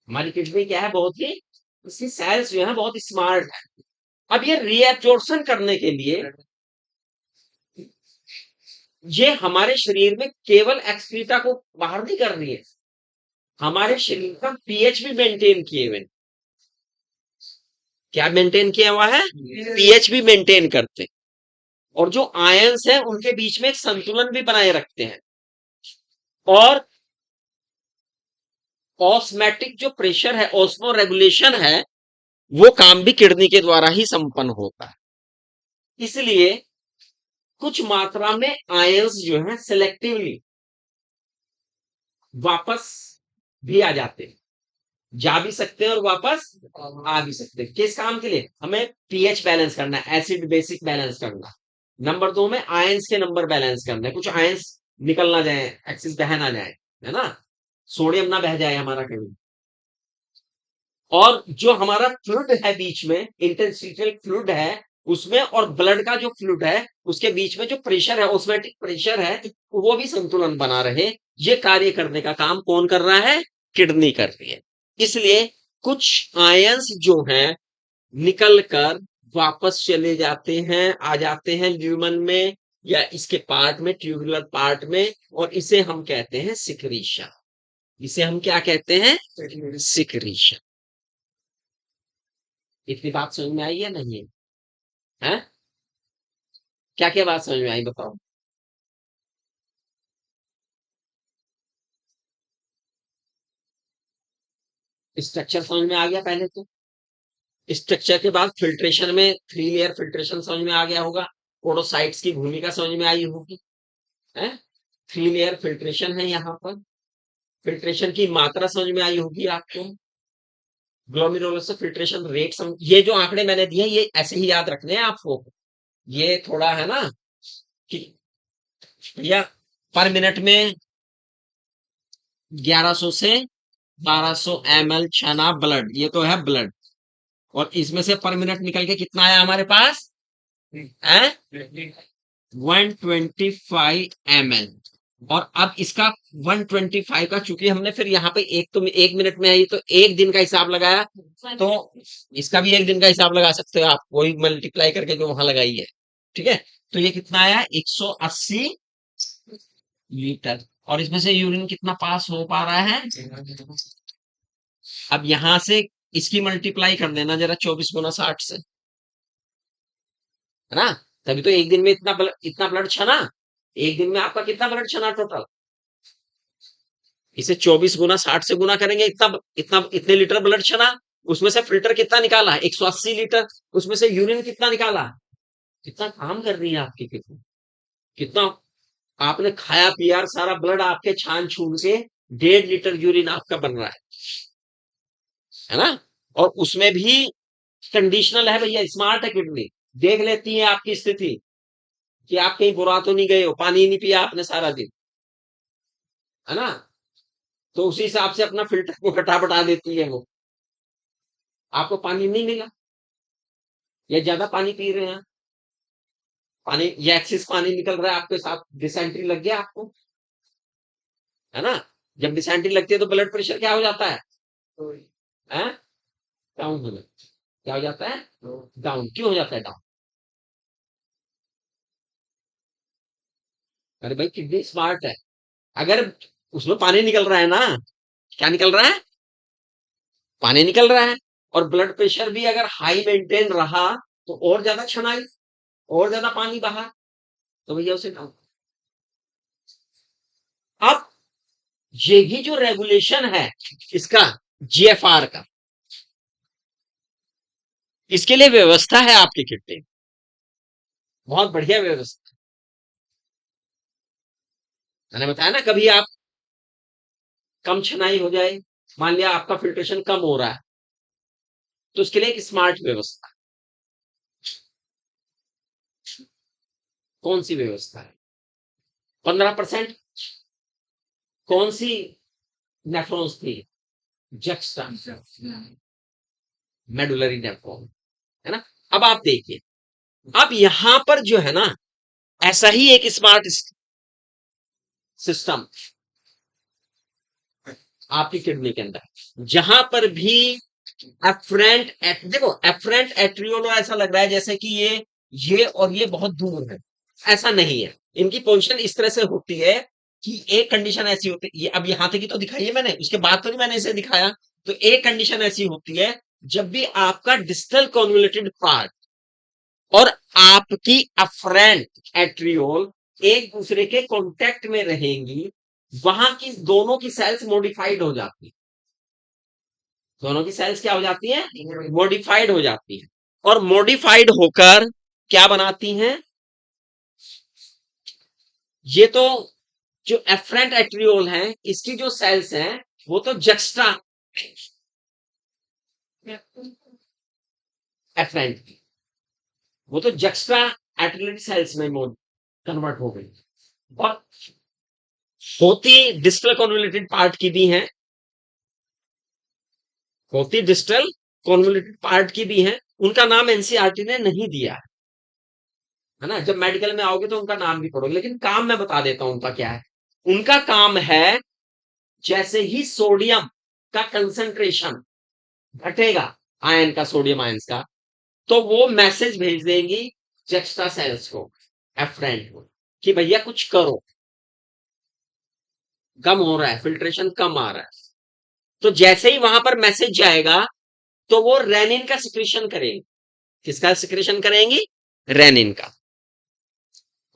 S1: हमारी किडनी क्या है? बहुत ही, इसकी सेल्स जो है बहुत स्मार्ट है। अब ये रीएब्जॉर्प्शन करने के लिए ये हमारे शरीर में केवल एक्सक्रीटा को बाहर नहीं कर रही है, हमारे शरीर का पीएच भी मेंटेन किए हुए। क्या मेंटेन किया हुआ है? पीएच भी मेंटेन करते हैं। और जो आयंस है उनके बीच में एक संतुलन भी बनाए रखते हैं। और ऑस्मैटिक जो प्रेशर है, ऑस्मो रेगुलेशन है, वो काम भी किडनी के द्वारा ही संपन्न होता है। इसलिए कुछ मात्रा में आयंस जो है सेलेक्टिवली वापस भी आ जाते हैं, जा भी सकते हैं और वापस आ भी सकते हैं। किस काम के लिए? हमें पीएच बैलेंस करना है, एसिड बेसिक बैलेंस करना। नंबर 2 में आयंस के नंबर बैलेंस करना है, कुछ आयंस निकल ना जाए, एक्सिस बह ना जाए, है ना, सोडियम ना बह जाए हमारा कहीं। और जो हमारा फ्लूइड है बीच में, इंटरस्टिशियल फ्लूइड है उसमें, और ब्लड का जो फ्लूइड है उसके बीच में जो प्रेशर है, ऑस्मोटिक प्रेशर है, वो भी संतुलन बना रहे। ये कार्य करने का काम कौन कर रहा है? किडनी कर रही है। इसलिए कुछ आयंस जो हैं निकल कर वापस चले जाते हैं, आ जाते हैं ल्यूमन में या इसके पार्ट में, ट्यूबुलर पार्ट में, और इसे हम कहते हैं सिक्रीशन। इसे हम क्या कहते हैं? सिक्रीशन। इतनी बात समझ में आई या नहीं? है? क्या क्या बात समझ में आई बताओ? स्ट्रक्चर समझ में आ गया पहले तो। स्ट्रक्चर के बाद फिल्ट्रेशन में 3 लेयर फिल्ट्रेशन समझ में आ गया होगा, पोडोसाइट्स की भूमिका समझ में आई होगी, है? 3 लेयर फिल्ट्रेशन है यहाँ पर। फिल्ट्रेशन की मात्रा समझ में आई होगी आपको। ग्लोमेरुलर से फिल्ट्रेशन रेट समझ, ये जो आंकड़े मैंने दिए ये ऐसे ही याद रखने हैं आपको। ये थोड़ा है ना कि भैया पर मिनट में 1100 से 1200 ml छना ब्लड, ये तो है ब्लड। और इसमें से पर मिनट निकल के कितना आया हमारे पास? 125 ml। और अब इसका 125 का, चूंकि हमने फिर यहाँ पे एक तो 1 मिनट में आई तो 1 दिन का हिसाब लगाया, तो इसका भी 1 दिन का हिसाब लगा सकते हो आप, वही मल्टीप्लाई करके जो वहां लगाई है। ठीक है, तो ये कितना आया? 180 लीटर। और इसमें से यूरिन कितना पास हो पा रहा है? अब यहां से इसकी मल्टीप्लाई कर देना जरा 24 गुना 60 से, है ना? तभी तो एक दिन में इतना ब्लड छना। एक दिन में आपका कितना ब्लड छना टोटल? इसे 24 गुना 60 से गुना करेंगे, इतना इतना इतने लीटर ब्लड छना। उसमें से फिल्टर कितना निकाला? 180 लीटर। उसमें से यूरिन कितना निकाला? कितना काम कर रही है आपकी किडनी, कितना आपने खाया पिया, सारा ब्लड आपके छान छून के 1.5 लीटर यूरिन आपका बन रहा है ना? और उसमें भी कंडीशनल है भैया, स्मार्ट है किडनी, देख लेती है आपकी स्थिति कि आप कहीं बुरा तो नहीं गए हो, पानी नहीं पिया आपने सारा दिन, है ना? तो उसी हिसाब से अपना फिल्टर को हटा बटा देती है वो। आपको पानी नहीं मिला या ज्यादा पानी पी रहे हैं, पानी या एक्सिस पानी निकल रहा है आपके साथ, डिसेंट्री लग गया आपको, है ना? जब डिसेंट्री लगती है तो ब्लड प्रेशर क्या हो जाता है? डाउन हो जाता है। क्या हो जाता है? डाउन। क्यों हो जाता है डाउन? अरे भाई किडनी स्मार्ट है, अगर उसमें पानी निकल रहा है ना, क्या निकल रहा है? पानी निकल रहा है, और ब्लड प्रेशर भी अगर हाई मेंटेन रहा तो और ज्यादा छनाई, और ज्यादा पानी बहा, तो भैया उसे डाउन। अब यही जो रेगुलेशन है इसका, जीएफआर का, इसके लिए व्यवस्था है आपके किडनी में, बहुत बढ़िया व्यवस्था। मैंने बताया ना, कभी आप कम छनाई हो जाए, मान लिया आपका फिल्ट्रेशन कम हो रहा है, तो उसके लिए एक स्मार्ट व्यवस्था। कौन सी व्यवस्था है? 15% कौन सी नेफ्रॉन्स थी? जक्स्टा मेडुलरी नेफ्रॉन, है ना? अब आप देखिए, अब यहां पर जो है ना, ऐसा ही एक स्मार्ट सिस्टम आपकी किडनी के अंदर, जहां पर भी देखो एफरेंट एट्रियोल, ऐसा लग रहा है जैसे कि ये और ये बहुत दूर है, ऐसा नहीं है। इनकी पोजीशन इस तरह से होती है कि एक कंडीशन ऐसी होती है, ये अब यहां तक ही तो दिखाई है मैंने, उसके बाद तो नहीं मैंने इसे दिखाया। तो एक कंडीशन ऐसी होती है, जब भी आपका डिस्टल कॉन्वोल्यूटेड पार्ट और आपकी अफरेंट एट्रियोल एक दूसरे के कांटेक्ट में रहेंगी, वहां की दोनों की सेल्स मॉडिफाइड हो जाती है। दोनों की सेल्स क्या हो जाती हैं? मॉडिफाइड हो जाती है। और मॉडिफाइड होकर क्या बनाती हैं? ये तो जो एफरेंट एट्रियोल है, इसकी जो सेल्स हैं, वो तो जक्स्ट्रा एफरेंट की, वो तो जक्स्ट्रा एट्रियोल सेल्स में कन्वर्ट हो गई। और होती डिस्टल कॉन्वोल्यूटेड पार्ट की भी हैं, होती डिस्टल कॉन्वोल्यूटेड पार्ट की भी हैं, उनका नाम एनसीईआरटी ने नहीं दिया है ना? जब मेडिकल में आओगे तो उनका नाम भी पढ़ोगे, लेकिन काम मैं बता देता हूं उनका क्या है। उनका काम है, जैसे ही सोडियम का कंसंट्रेशन घटेगा, आयन का, सोडियम आयंस का, तो वो मैसेज भेज देंगी जक्स्ट्रा सेल्स को, एफरेंट को, कि भैया कुछ करो, कम हो रहा है, फिल्ट्रेशन कम आ रहा है। तो जैसे ही वहां पर मैसेज जाएगा, तो वो रेनिन का सिक्रेशन करेंगे। किसका सिक्रेशन करेंगी? रेनिन का।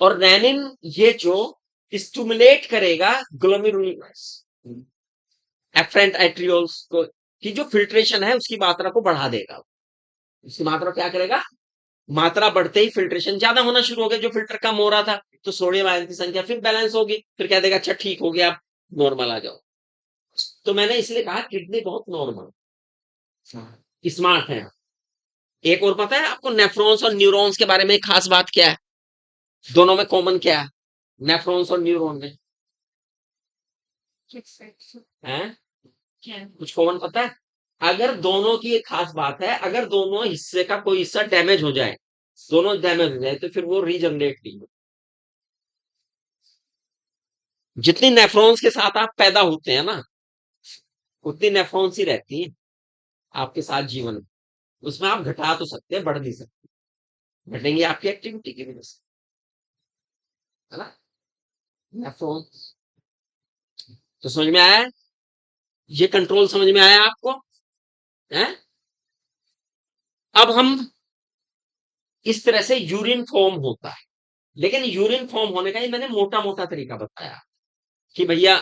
S1: और रेनिन ये जो स्टिमुलेट करेगा ग्लोमेरुलस, एफरेंट एट्रियोल्स को, की जो फिल्ट्रेशन है उसकी मात्रा को बढ़ा देगा। उसकी मात्रा क्या करेगा? मात्रा बढ़ते ही फिल्ट्रेशन ज्यादा होना शुरू हो गया, जो फिल्टर कम हो रहा था, तो सोडियम आयन की संख्या फिर बैलेंस होगी, फिर कह देगा अच्छा ठीक हो गया, आप नॉर्मल आ जाओ। तो मैंने इसलिए कहा किडनी बहुत नॉर्मल स्मार्ट है। एक और पता है आपको, नेफ्रॉन्स और न्यूरॉन्स के बारे में एक खास बात क्या है? दोनों में कॉमन क्या है, नेफ्रॉन्स और न्यूरॉन में? हैं? कुछ कॉमन पता है? अगर दोनों की एक खास बात है, अगर दोनों हिस्से का कोई हिस्सा डैमेज हो जाए, दोनों डैमेज हो जाए, तो फिर वो रीजनरेट नहीं हो। जितनी नेफ्रॉन्स के साथ आप पैदा होते हैं ना, उतनी नेफ्रॉन्स ही रहती है आपके साथ जीवन में। उसमें आप घटा तो सकते हैं, बढ़ नहीं सकते, घटेंगे आपकी एक्टिविटी की वजह से, है ना? नेफ्रॉन्स तो समझ में आया है? ये कंट्रोल समझ में आया आपको? है? अब हम इस तरह से यूरिन फॉर्म होता है, लेकिन यूरिन फॉर्म होने का ही मैंने मोटा मोटा तरीका बताया कि भैया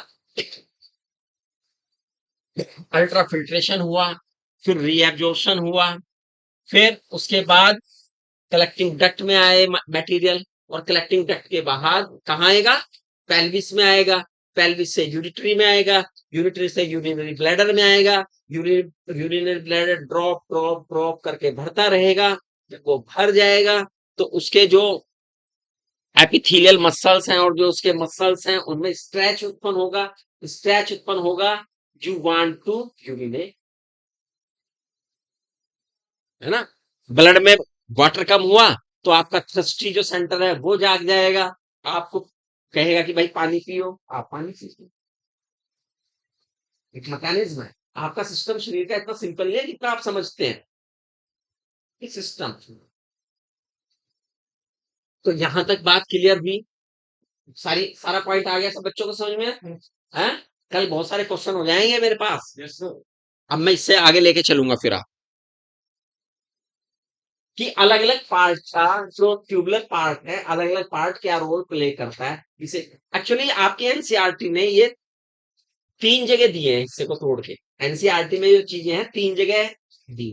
S1: अल्ट्रा फिल्ट्रेशन हुआ, फिर रीएब्जॉर्प्शन हुआ, फिर उसके बाद कलेक्टिंग डक्ट में आए मटेरियल, और कलेक्टिंग डक्ट के बाहर कहाँ आएगा? पेल्विस में आएगा, पेल्विस से यूरिटरी में आएगा, यूरिटरी से यूरिनरी ब्लैडर में आएगा, urinary bladder drop drop drop करके भरता रहेगा। जब वो भर जाएगा तो उसके जो एपिथेलियल मसल्स हैं और जो उसके मसल्स हैं उनमें स्ट्रेच उत्पन्न होगा। स्ट्रेच उत्पन्न होगा, यू वांट टू यूरिनेट, है ना। ब्लड में वाटर कम हुआ तो आपका थ्रस्टी जो सेंटर है वो जाग जाएगा, आपको कहेगा कि भाई पानी पियो, आप पानी पियो। एक मैकेनिज्म है। आपका सिस्टम शरीर का इतना सिंपल नहीं है जितना आप समझते हैं। एक सिस्टम। तो यहां तक बात क्लियर हुई, सारा पॉइंट आ गया सब बच्चों को समझ में है। कल बहुत सारे क्वेश्चन हो जाएंगे मेरे पास। अब मैं इससे आगे लेके चलूंगा फिर आप कि अलग अलग पार्ट का जो ट्यूबुलर पार्ट है, अलग अलग पार्ट क्या रोल प्ले करता है इसे। एक्चुअली आपके एनसीईआरटी ने ये 3 जगह दिए हैं हिस्से को तोड़ के। एनसीईआरटी में जो चीजें हैं 3 जगह दी,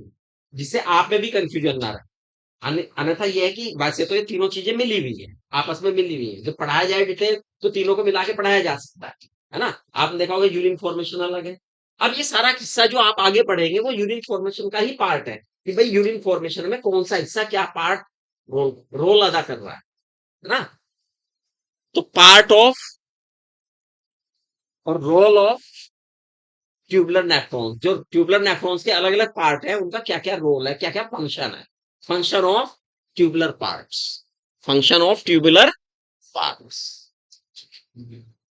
S1: जिससे आप में भी कंफ्यूजन ना रहे। अन्यथा यह है कि वैसे तो ये तीनों चीजें मिली हुई है, आपस में मिली हुई है। जब पढ़ाया जाए डिटेल तो तीनों को मिला के पढ़ाया जा सकता है ना। आपने देखा होगा यूरिन फॉर्मेशन अलग है। अब ये सारा हिस्सा जो आप आगे पढ़ेंगे वो यूरिन फॉर्मेशन का ही पार्ट है कि भाई यूरिन फॉर्मेशन में कौन सा हिस्सा क्या पार्ट रोल अदा कर रहा है ना। तो पार्ट ऑफ और रोल ऑफ ट्यूबुलर नेफ्रॉन्स, जो ट्यूबुलर नेफ्रॉन्स के अलग अलग पार्ट है उनका क्या क्या रोल है, क्या क्या फंक्शन है। Function of tubular parts, function of tubular parts.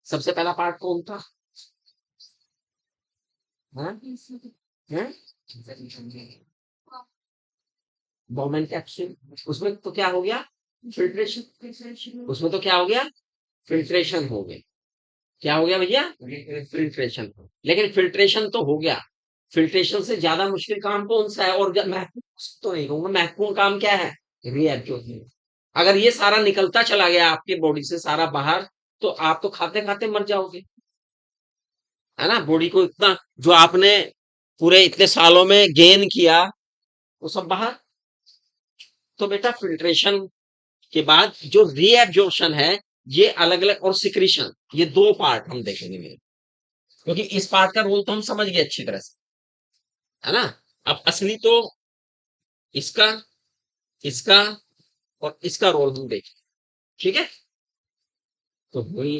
S1: सबसे पहला पार्ट कौन था? Bowman capsule. उसमें तो क्या हो गया? फिल्ट्रेशन। उसमें तो क्या हो गया? फिल्ट्रेशन हो गया। क्या हो गया भैया? फिल्ट्रेशन। लेकिन फिल्ट्रेशन तो हो गया, फिल्ट्रेशन से ज्यादा मुश्किल काम कौन सा है और महत्वपूर्ण तो नहीं कहूंगा, महत्वपूर्ण काम क्या है? रीएब्जॉर्प्शन। अगर ये सारा निकलता चला गया आपके बॉडी से सारा बाहर, तो आप तो खाते खाते मर जाओगे, है ना। बॉडी को इतना जो आपने पूरे इतने सालों में गेन किया वो सब बाहर। तो बेटा फिल्ट्रेशन के बाद जो रीएब्जॉर्प्शन है, ये अलग अलग, और सिक्रीशन, ये 2 पार्ट हम देखेंगे मेरे। क्योंकि इस पार्ट का रोल तो हम समझ गए अच्छी तरह से, है ना। अब असली तो इसका, इसका और इसका रोल हम देखें, ठीक है। तो वही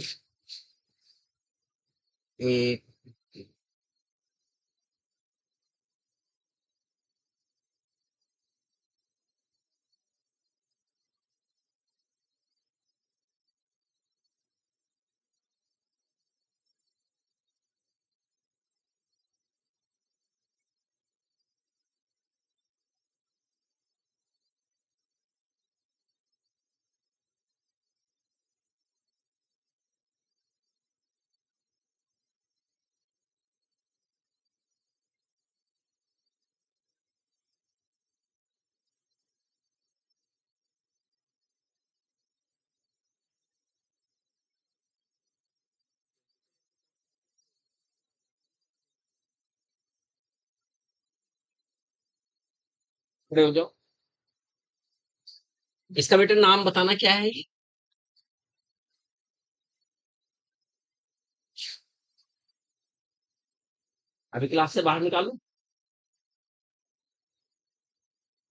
S1: एक खड़े हो जाओ। इसका बेटा नाम बताना क्या है ये? अभी क्लास से बाहर निकालू।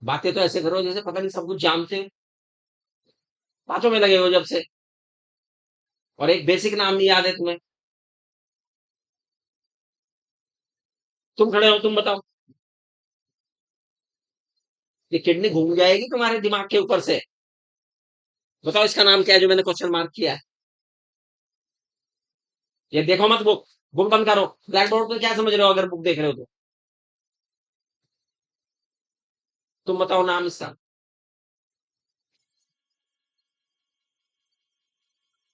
S1: बातें तो ऐसे करो जैसे पता नहीं सब कुछ जानते हो, बातों में लगे हो जब से, और एक बेसिक नाम नहीं याद है तुम्हें। तुम खड़े हो, तुम बताओ। ये किडनी घूम जाएगी तुम्हारे दिमाग के ऊपर से। बताओ इसका नाम क्या है जो मैंने क्वेश्चन मार्क किया है? ये देखो मत बुक, बुक बंद करो। ब्लैक बोर्ड पे क्या समझ रहे हो अगर बुक देख रहे हो तो? तुम बताओ नाम इसका।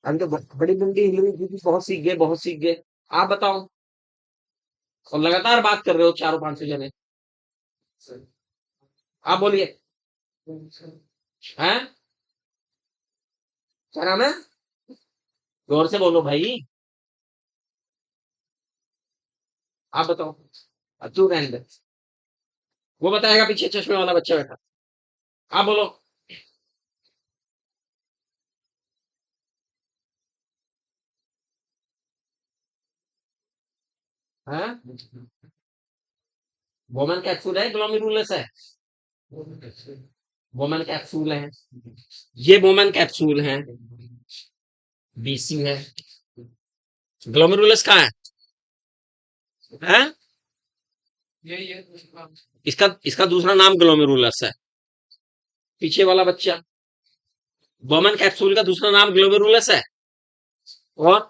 S1: अभी तो बड़ी बंदी हिल रही थी, बहुत सीख गए, बहुत सीख गए। आप बताओ। और लगातार बात कर रहे हो चारों पांचों जने। आप बोलिए। हैं? क्या नाम है? जोर से बोलो भाई। आप बताओ। तू रहने दे, वो बताएगा पीछे चश्मे वाला बच्चा बैठा। आप बोलो। है वोमन कैप्सूल है ग्लोमेरुलस है वोमन कैप्सूल है ये वोमन कैप्सूल है बीसी है ग्लोमेरुलस कहाँ है इसका इसका दूसरा नाम ग्लोमेरुलस है पीछे वाला बच्चा वोमन कैप्सूल का दूसरा नाम ग्लोमेरुलस है और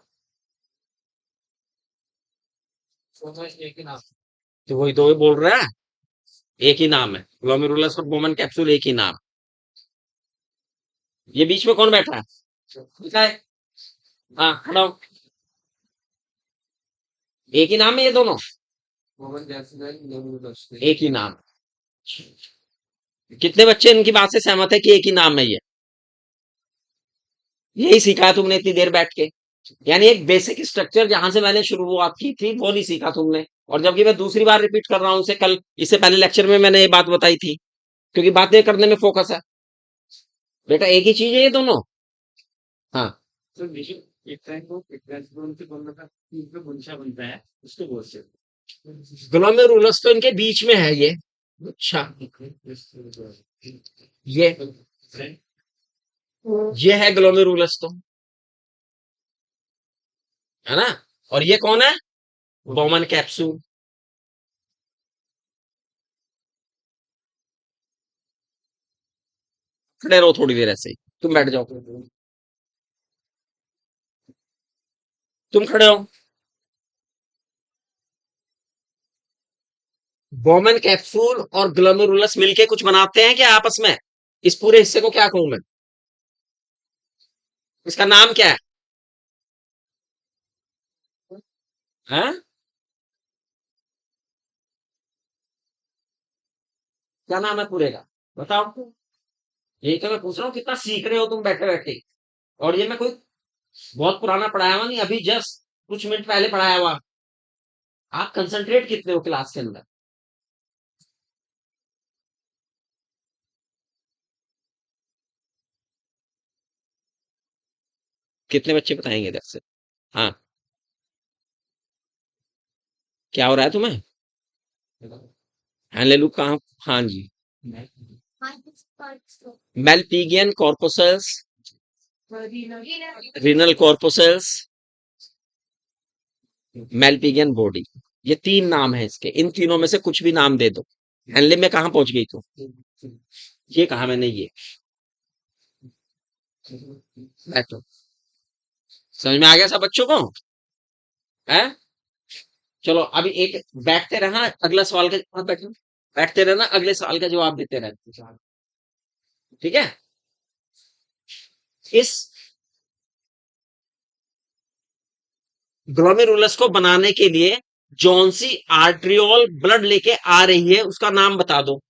S1: तो वही तो बोल रहा है एक ही नाम है ग्लोमेरुलस और वोमन कैप्सूल एक ही नाम ये बीच में कौन बैठा है दिखा है हाँ खड़ा हो एक ही नाम है ये दोनों एक ही नाम कितने बच्चे इनकी बात से सहमत है कि एक ही नाम है ये यही सीखा है तुमने इतनी देर बैठ के यानी एक बेसिक स्ट्रक्चर जहां से मैंने शुरुआत की थी वो नहीं सीखा तुमने और जबकि मैं दूसरी बार रिपीट कर रहा हूं उसे कल इससे पहले लेक्चर में मैंने ये बात बताई थी क्योंकि बातें करने में फोकस है बेटा एक ही चीज है ये दोनों हाँ ग्लोमेरुलस तो इनके बीच में है ये अच्छा ये ये है ग्लोमेरुलस तो है ना और ये कौन है बॉमन कैप्सूल खड़े रहो थोड़ी देर ऐसे ही तुम बैठ जाओ तुम खड़े हो बॉमन कैप्सूल और ग्लोमेरुलस मिलके कुछ बनाते हैं क्या आपस में इस पूरे हिस्से को क्या कहूं मैं इसका नाम क्या है क्या नाम है पूरे का बताओ यही तो मैं पूछ रहा हूँ कितना सीख रहे हो तुम बैठे बैठे और ये मैं कोई बहुत पुराना पढ़ाया हुआ नहीं अभी जस्ट कुछ मिनट पहले पढ़ाया हुआ आप कंसंट्रेट कितने हो क्लास के अंदर कितने बच्चे बताएंगे इधर से हाँ क्या हो रहा है तुम्हें हेलेलू कहाँ हाँ जी मेलपीगियन कॉर्पोसल्स रीनल कॉर्पोसल्स मेलपीगियन बॉडी ये तीन नाम है इसके इन तीनों में से कुछ भी नाम दे दो हेनले में कहाँ पहुंच गई तू ये कहा मैंने ये बैठो समझ में आ गया सब बच्चों को है चलो अभी एक बैठते रहना अगला सवाल का जवाब बैठते रहना अगले सवाल का जवाब देते रहना ठीक है इस ग्लोमेरुलस को बनाने के लिए जौन सी आर्ट्रियोल ब्लड लेके आ रही है उसका नाम बता दो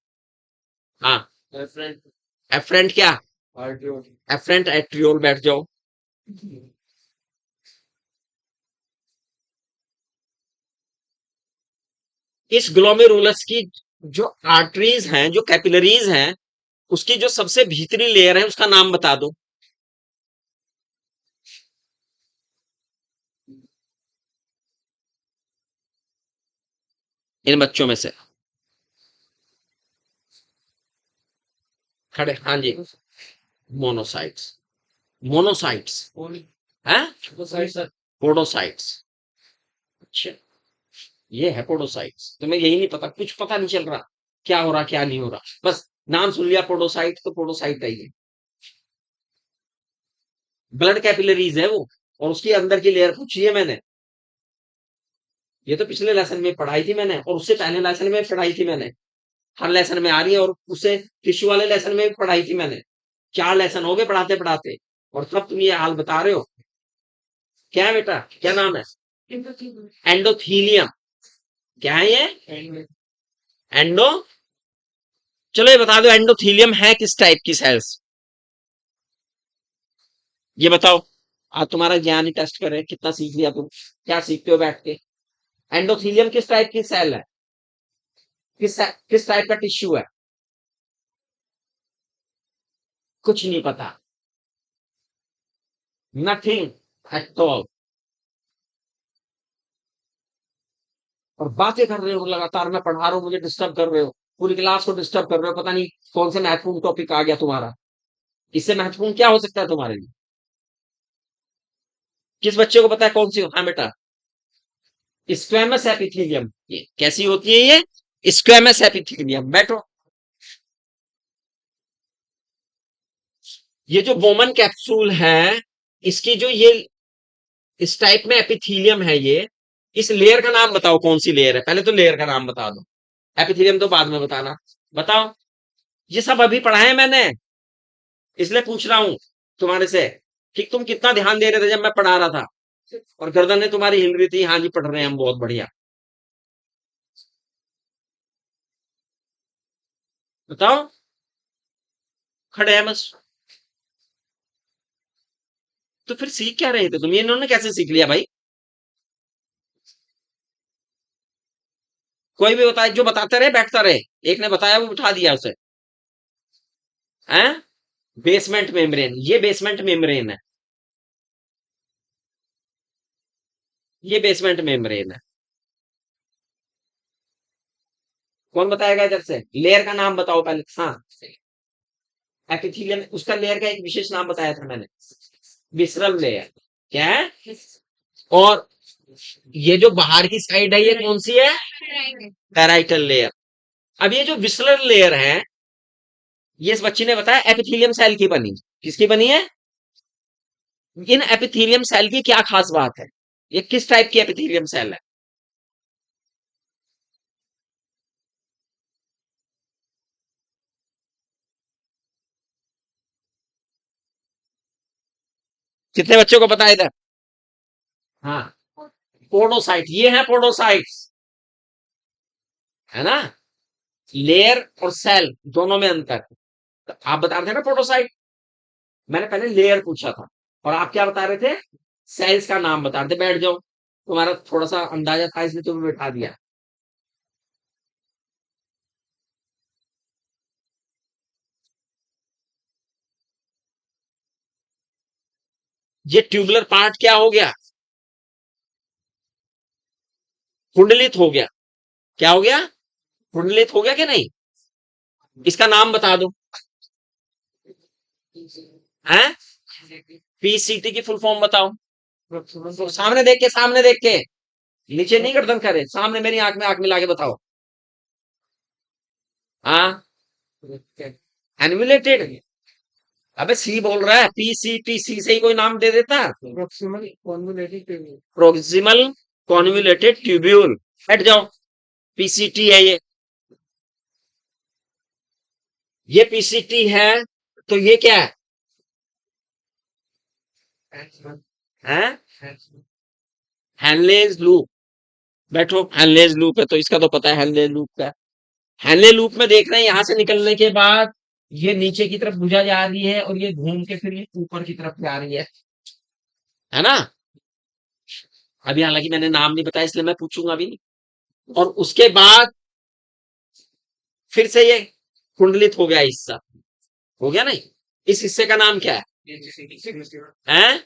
S1: हाँ एफरेंट क्या एफरेंट एट्रियोल बैठ जाओ इस ग्लोमेरुलस की जो आर्टरीज हैं जो कैपिलरीज हैं उसकी जो सबसे भीतरी लेयर है उसका नाम बता दो इन बच्चों में से खड़े हाँ जी मोनोसाइट्स मोनोसाइट्स हैं पोडोसाइट्स अच्छा ये है पोडोसाइट्स तुम्हें यही नहीं पता कुछ पता नहीं चल रहा क्या हो रहा क्या नहीं हो रहा बस नाम सुन लिया पोडोसाइट तो पोडोसाइट है ये ब्लड कैपिलरीज है वो और उसके अंदर की लेयर पूछी है मैंने ये तो पिछले लेसन में पढ़ाई थी मैंने और उससे पहले लेसन में पढ़ाई थी मैंने हर लेसन में आ रही है और उससे टिश्यू वाले लेसन में भी पढ़ाई थी मैंने 4 लेसन हो गए पढ़ाते पढ़ाते और तब तुम ये हाल बता रहे हो क्या है बेटा क्या नाम है एंडोथीलियम क्या है ये एंडो चलो ये बता दो एंडोथीलियम है किस टाइप की सेल्स ये बताओ आज तुम्हारा ज्ञान ही टेस्ट करे कितना सीख लिया तुम क्या सीखते हो बैठ के एंडोथीलियम किस टाइप की सेल है किस टाइप का टिश्यू है कुछ नहीं पता नथिंग एट ऑल और बातें कर रहे हो लगातार, मैं पढ़ा रहा हूँ मुझे डिस्टर्ब कर रहे हो, पूरी क्लास को डिस्टर्ब कर रहे हो, पता नहीं कौन से महत्वपूर्ण टॉपिक आ गया तुम्हारा। इससे महत्वपूर्ण क्या हो सकता है तुम्हारे लिए? किस बच्चे को पता है कौन सी? हाँ बेटा, स्क्वेमस एपिथेलियम। ये कैसी होती है? ये स्क्वेमस एपिथेलियम। बैठो। ये जो बोमन कैप्सूल है, इसकी जो ये इस टाइप में एपिथेलियम है ये, इस लेयर का नाम बताओ कौन सी लेयर है? पहले तो लेयर का नाम बता दो, एपिथेलियम तो बाद में बताना। बताओ। ये सब अभी पढ़ा है मैंने, इसलिए पूछ रहा हूं तुम्हारे से कि तुम कितना ध्यान दे रहे थे जब मैं पढ़ा रहा था, और गर्दन ने तुम्हारी हिल रही थी, हाँ जी पढ़ रहे हैं हम, बहुत बढ़िया। बताओ। खड़े हैं बस। तो फिर सीख क्या रहे थे तुम? ये इन्होंने कैसे सीख लिया भाई? कोई भी बताए, जो बताते रहे बैठता रहे। एक ने बताया वो उठा दिया उसे। हैं? बेसमेंट मेम्ब्रेन, ये बेसमेंट मेम्ब्रेन है। ये बेसमेंट मेम्ब्रेन है। कौन बताएगा इधर से? लेयर का नाम बताओ पहले। हाँ, एपिथेलियम, उसका लेयर का एक विशेष नाम बताया था मैंने, विसरल लेयर। क्या है? और ये जो बाहर की साइड है ये कौन सी है? Parietal layer. अब ये जो विसरल लेयर है, ये इस बच्ची ने बताया एपिथेलियम सेल की बनी। किसकी बनी है? इन एपिथेलियम सेल की क्या खास बात है? ये किस टाइप की एपिथेलियम सेल है? कितने बच्चों को पता है इधर? हाँ, पोडोसाइट, ये है पोडोसाइट्स, है ना? लेयर और सेल दोनों में अंतर। तो आप बता रहे थे ना पोडोसाइट, मैंने पहले लेयर पूछा था, और आप क्या बता रहे थे? सेल्स का नाम बता रहे थे। बैठ जाओ, तुम्हारा थोड़ा सा अंदाजा था इसलिए तुम्हें बैठा दिया। ये ट्यूबुलर पार्ट क्या हो गया? कुंडलित हो गया। क्या हो गया? कुंडलित हो गया कि नहीं? इसका नाम बता दो। हैं? पीसीटी की फुल फॉर्म बताओ। तो सामने देख के, सामने देख के, नीचे नहीं गर्दन करे, सामने मेरी आंख में आंख मिला के बताओ। हाँ, एनिमुलेटेड। अबे सी बोल रहा है, पीसीटी, सी से ही कोई नाम दे देता। Proximal convoluted tubule. हट जाओ। पीसीटी है ये। ये पीसीटी है, तो ये क्या है? हैं? Henle's loop. बैठो। हैनलेज लूप है तो इसका तो पता है, हैनलेज लूप का। हैनले लूप में देख रहे हैं, यहां से निकलने के बाद ये नीचे की तरफ बुझा जा रही है, और ये घूम के फिर ये ऊपर की तरफ जा रही है ना? अभी हालांकि मैंने नाम नहीं बताया इसलिए मैं पूछूंगा भी नहीं। और उसके बाद फिर से ये कुंडलित हो गया हिस्सा। हो गया नहीं? इस हिस्से का नाम क्या है? हैं?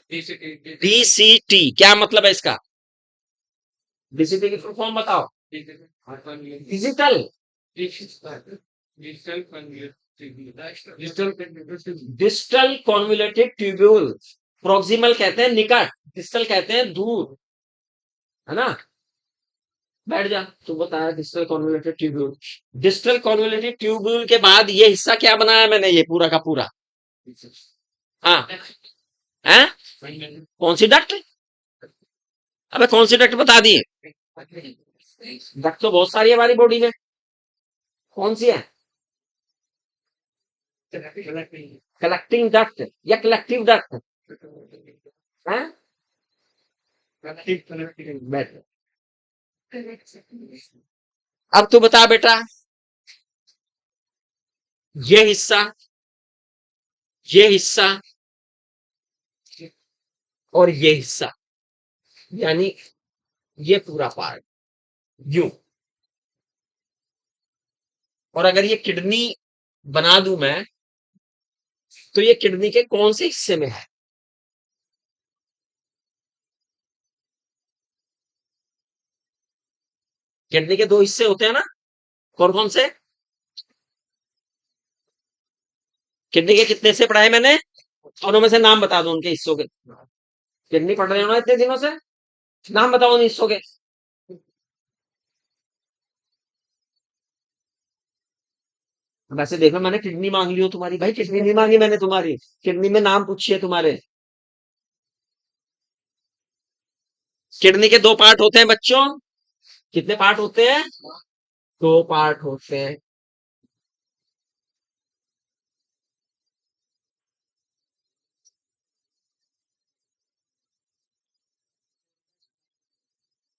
S1: डीसीटी। क्या मतलब है इसका? डीसीटी की फुल फॉर्म बताओ। Digital. Digital convoluted tubule. Proximal कहते हैं निकट, डिजिटल कहते हैं दूर, है ना? बैठ जा। तू बताया digital convoluted tubule. Digital convoluted tubule के बाद ये हिस्सा क्या बनाया मैंने? ये पूरा का पूरा। हाँ। है? कौन सी डक्ट? अबे कौन सी डक्ट बता दिए? डक्ट तो बहुत सारी है हमारी बॉडी में। कौन सी है? कलेक्टिंग डक्ट या कलेक्टिव डक्ट? है? बैठ। अब तू बता बेटा, ये हिस्सा, ये हिस्सा, और ये हिस्सा, यानी ये पूरा पार्ट, यूं। और अगर ये किडनी बना दूं मैं, तो ये किडनी के कौन से हिस्से में है? किडनी के दो हिस्से होते हैं ना, कौन कौन से? किडनी के कितने हिस्से पढ़ाए मैंने? दोनों में से नाम बता दो उनके हिस्सों के। किडनी पढ़ रहे हो ना इतने दिनों से, नाम बताओ उन हिस्सों के। वैसे देखो मैंने किडनी मांग ली हो तुम्हारी, भाई किडनी नहीं मांगी मैंने तुम्हारी, किडनी में नाम पूछिए तुम्हारे। किडनी के दो पार्ट होते हैं बच्चों। कितने पार्ट होते हैं? दो पार्ट होते हैं।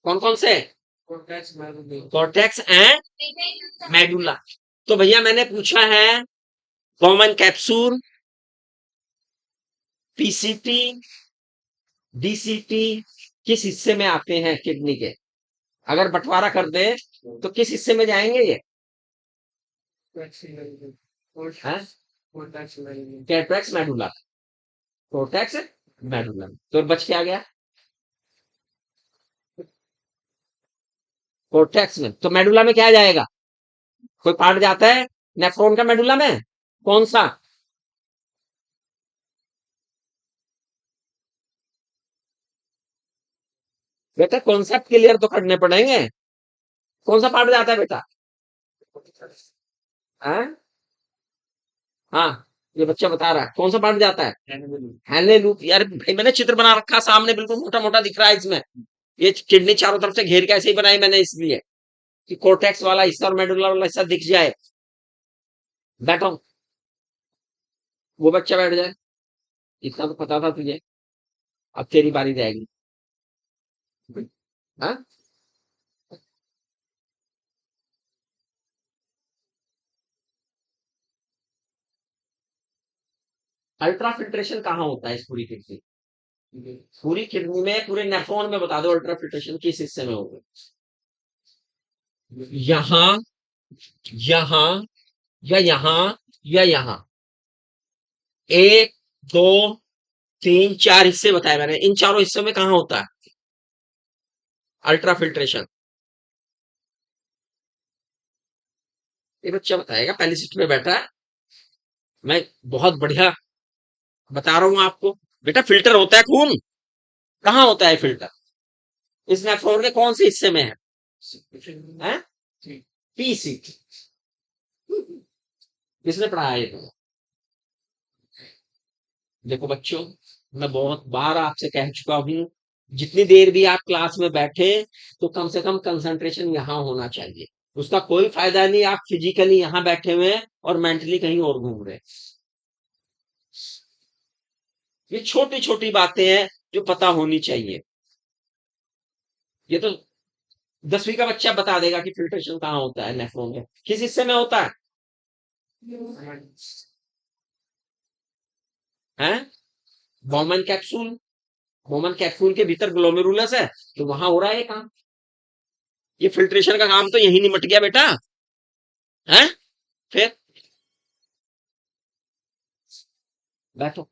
S1: कौन कौन से? Cortex and medulla. तो भैया मैंने पूछा है कॉमन कैप्सूल, पीसीटी, डीसीटी किस हिस्से में आते हैं किडनी के? अगर बंटवारा कर दे तो किस हिस्से में जाएंगे ये? कैट्रैक्स मेडुला। Cortex medulla. तो बच क्या गया? कॉर्टेक्स में। तो मेडुला में क्या जाएगा? कोई पार्ट जाता है नेफ्रॉन का मेडुला में? कौन सा? बेटा कॉन्सेप्ट क्लियर तो करने पड़ेंगे। कौन सा पार्ट जाता है बेटा? हाँ हाँ, ये बच्चा बता रहा है कौन सा पार्ट जाता है। हैले लूप। यार भाई मैंने चित्र बना रखा सामने, बिल्कुल मोटा मोटा दिख रहा है इसमें। ये किडनी चारों तरफ से घेर के ऐसे ही बनाई मैंने इसलिए कि कोर्टेक्स वाला हिस्सा और मेडुला वाला हिस्सा दिख जाए। बैठो, वो बच्चा बैठ जाए। इतना तो पता था तुझे। अब तेरी बारी रहेगी। हाँ, अल्ट्रा फिल्ट्रेशन कहाँ होता है इस पूरी किडनी? पूरी किडनी में, पूरे नेफ्रॉन में बता दो अल्ट्रा फिल्ट्रेशन किस हिस्से में होगा। यहाँ, यहाँ, या यहाँ, या यहाँ। एक, दो, तीन, चार हिस्से बताए मैंने। इन चारों हिस्सों में कहाँ होता है अल्ट्रा फिल्ट्रेशन? ये बच्चा बताएगा, पहली सीट में बैठा है। मैं बहुत बढ़िया बता रहा हूं आपको। बेटा फिल्टर होता है खून। कहाँ होता है फिल्टर? इस नेफ्रॉन के कौन से हिस्से में है? हैं? P seat. किसने पढ़ाया ये तो? देखो बच्चों, मैं बहुत बार आपसे कह चुका हूं, जितनी देर भी आप क्लास में बैठे तो कम से कम कंसंट्रेशन यहाँ होना चाहिए। उसका कोई फायदा नहीं आप फिजिकली यहाँ बैठे हुए हैं और मेंटली कहीं और घूम रहे हैं। ये छोटी छोटी बातें हैं जो पता होनी चाहिए। ये तो 10वीं का बच्चा बता देगा कि फिल्ट्रेशन कहाँ होता है नेफ्रॉन में, किस हिस्से में होता है। हैं? Bowman capsule. बॉमन कैप्सूल के भीतर ग्लोमेरुलस है, तो वहां हो रहा है ये काम। ये फिल्ट्रेशन का काम तो यही निमट गया बेटा। है? फिर बैठो।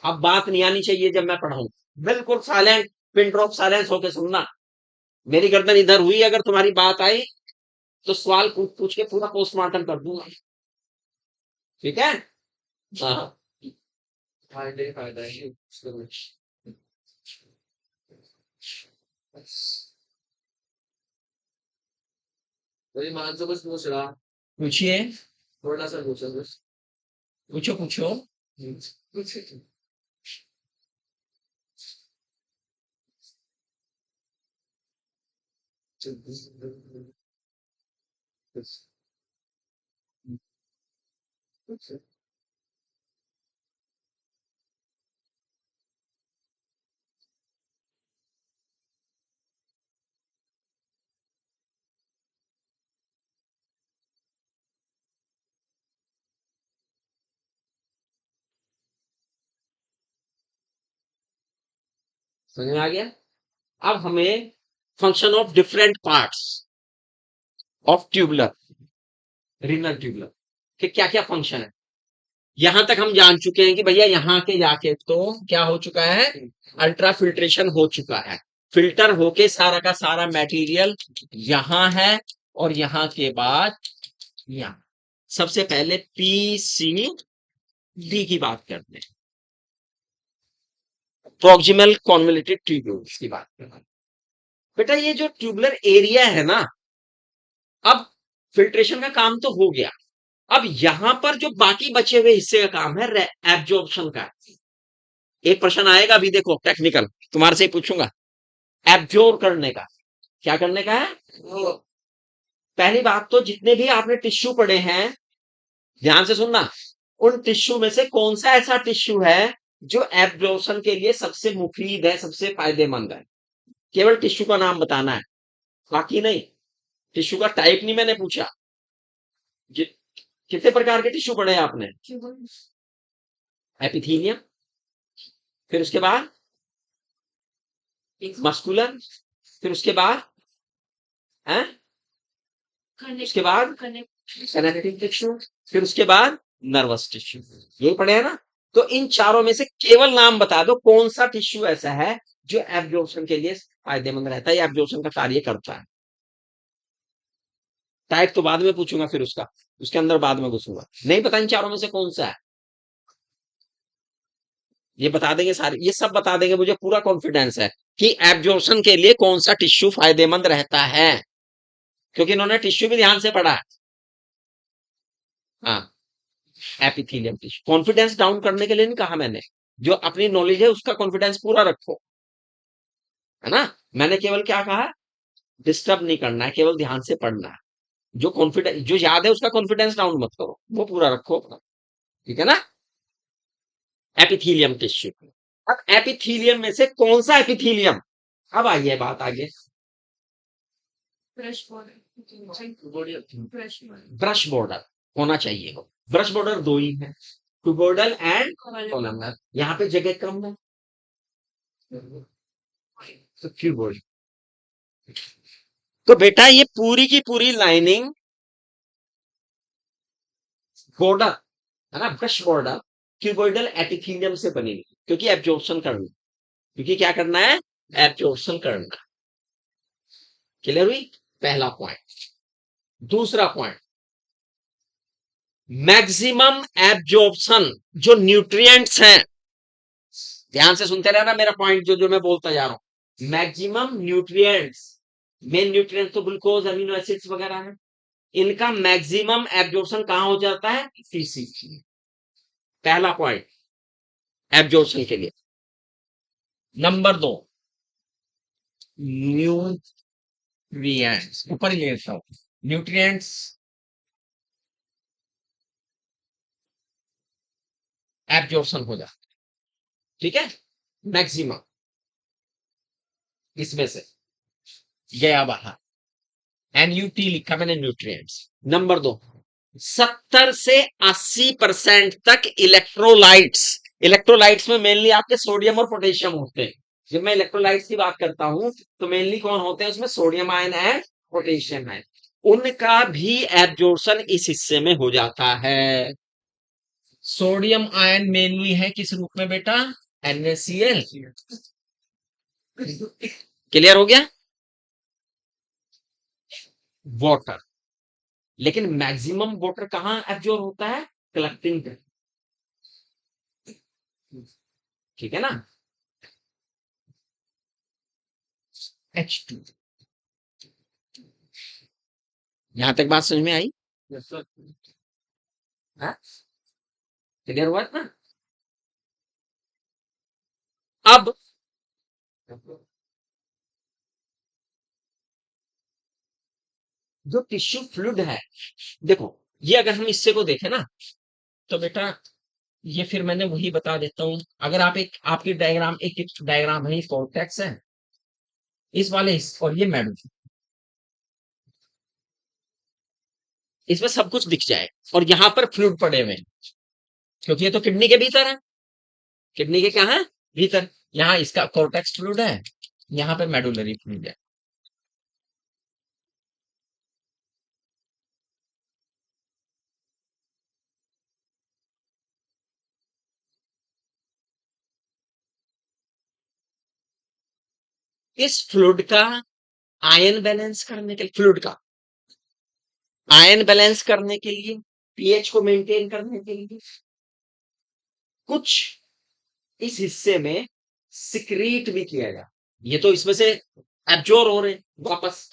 S1: अब बात नहीं आनी चाहिए जब मैं पढ़ाऊं। बिल्कुल साइलेंट, पिन ड्रॉप साइलेंस होके सुनना। मेरी गर्दन इधर हुई, अगर तुम्हारी बात आई तो सवाल पूछ पूछ के पूरा पोस्टमार्टम कर दूंगा। ठीक है? हाँ। फायदे फायदा है वही मान तो बस पूछ रहा। पूछिए। थोड़ा सा पूछो बस। पूछो पूछो। पूछो। समझ में आ गया? अब हमें function of different parts of tubular, renal tubular के क्या क्या फंक्शन है, यहां तक हम जान चुके हैं कि भैया यहाँ के जाके तो क्या हो चुका है, अल्ट्रा फिल्ट्रेशन हो चुका है। फिल्टर होके सारा का सारा मटेरियल यहां है और यहां के बाद यहां। सबसे पहले पीसीडी की बात करते हैं, प्रॉक्सिमल कॉन्वोल्यूटेड ट्यूब्यूल्स की बात करते हैं। बेटा ये जो ट्यूबुलर एरिया है ना, अब फिल्ट्रेशन का काम तो हो गया, अब यहां पर जो बाकी बचे हुए हिस्से का काम है एब्जॉर्प्शन का। एक प्रश्न आएगा अभी, देखो टेक्निकल, तुम्हारे से ही पूछूंगा, एब्जॉर्ब करने का। क्या करने का है? पहली बात तो जितने भी आपने टिश्यू पढ़े हैं, ध्यान से सुनना, उन टिश्यू में से कौन सा ऐसा टिश्यू है जो एब्जॉर्प्शन के लिए सबसे मुफीद है, सबसे फायदेमंद है? केवल टिश्यू का नाम बताना है, बाकी नहीं। टिश्यू का टाइप नहीं मैंने पूछा। कितने प्रकार के टिश्यू पढ़े हैं आपने? एपिथेलियम, फिर उसके बाद मस्कुलर, फिर उसके बाद है, उसके बाद कनेक्टिव टिश्यू, फिर उसके बाद नर्वस टिश्यू। यही पढ़े हैं ना? तो इन चारों में से केवल नाम बता दो कौन सा टिश्यू ऐसा है जो एब्जॉर्प्शन के लिए फायदेमंद रहता है या एब्जॉर्प्शन का कार्य करता है। टाइप तो बाद में पूछूंगा, फिर उसका उसके अंदर बाद में घुसूंगा। नहीं पता इन चारों में से कौन सा है? ये बता देंगे सारे, ये सब बता देंगे, मुझे पूरा कॉन्फिडेंस है कि एब्जॉर्प्शन के लिए कौन सा टिश्यू फायदेमंद रहता है, क्योंकि इन्होंने टिश्यू भी ध्यान से पढ़ा है। हाँ, एपिथेलियम टिश्यू। कॉन्फिडेंस डाउन करने के लिए नहीं कहा मैंने, जो अपनी नॉलेज है उसका कॉन्फिडेंस पूरा रखो, है ना? मैंने केवल क्या कहा, डिस्टर्ब नहीं करना है, केवल ध्यान से पढ़ना है। जो कॉन्फिडेंस, जो याद है उसका कॉन्फिडेंस डाउन मत करो, वो पूरा रखो अपना, ठीक है ना? Epithelium tissue. अब एपिथेलियम में से कौन सा एपिथेलियम, अब आइए बात आगे। ब्रश बॉर्डर होना चाहिए, वो ब्रश बॉर्डर दो ही है, क्यूबोइडल एंड कॉलमनर। यहाँ पे जगह कम है तो क्यूबोइड। तो बेटा ये पूरी की पूरी लाइनिंग बॉर्डर है ना, ब्रश बॉर्डर क्यूबोइडल एपिथेलियम से बनेगी, क्योंकि एब्जॉर्प्शन करना, क्योंकि क्या करना है, एब्जॉर्प्शन करना। क्लियर हुई? पहला पॉइंट। दूसरा पॉइंट, मैक्सिमम एब्जॉर्प्शन, जो न्यूट्रिएंट्स हैं, ध्यान से सुनते रहना मेरा पॉइंट जो जो मैं बोलता जा रहा हूं। मैक्सिमम न्यूट्रिएंट्स, मेन न्यूट्रिएंट तो ग्लूकोज, अमीनो एसिड्स वगैरह है, इनका मैक्सिमम एब्जॉर्प्शन कहां हो जाता है? फीसी। पहला पॉइंट एब्जॉर्प्शन के लिए। नंबर दो, न्यूट्रिएंट्स, ऊपर ही लेता हूं, न्यूट्रिएंट्स एब्जॉर्प्शन हो जाता, ठीक है, मैक्सिमम इसमें से गया बाहर, एनयूटी लिखा मैंने, न्यूट्रिएंट्स। नंबर दो, 70 से 80% तक इलेक्ट्रोलाइट्स। इलेक्ट्रोलाइट्स में मेनली आपके सोडियम और पोटेशियम होते हैं। जब मैं इलेक्ट्रोलाइट्स की बात करता हूं तो मेनली कौन होते हैं उसमें? Sodium ion and potassium ion. उनका भी एब्जॉर्प्शन इस हिस्से में हो जाता है। सोडियम आयन मेनली है किस रूप में बेटा? NaCl। क्लियर हो गया? वाटर। लेकिन मैक्सिमम वाटर कहां एब्जॉर्ब होता है? कलेक्टिंग, ठीक है ना? H2। यहां तक बात समझ में आई? क्लियर हुआ ना? अब जो टिश्यू फ्लूइड है, देखो ये अगर हम इससे को देखें ना, तो बेटा ये फिर मैंने वही बता देता हूं। अगर आप एक, आपकी डायग्राम, एक डायग्राम है, कॉर्टेक्स है इस वाले, और ये मेडल, इसमें सब कुछ दिख जाए, और यहां पर फ्लूइड पड़े हुए हैं, क्योंकि ये तो किडनी के भीतर है। किडनी के क्या है? भीतर। यहाँ इसका कॉर्टेक्स फ्लूइड है, यहाँ पे मेडुलरी फ्लूइड है। इस फ्लूइड का आयन बैलेंस करने के लिए, फ्लूइड का आयन बैलेंस करने के लिए, पीएच को मेंटेन करने के लिए कुछ इस हिस्से में सिक्रीट भी किया जा, ये तो इसमें से एब्जॉर्ब हो रहे हैं वापस,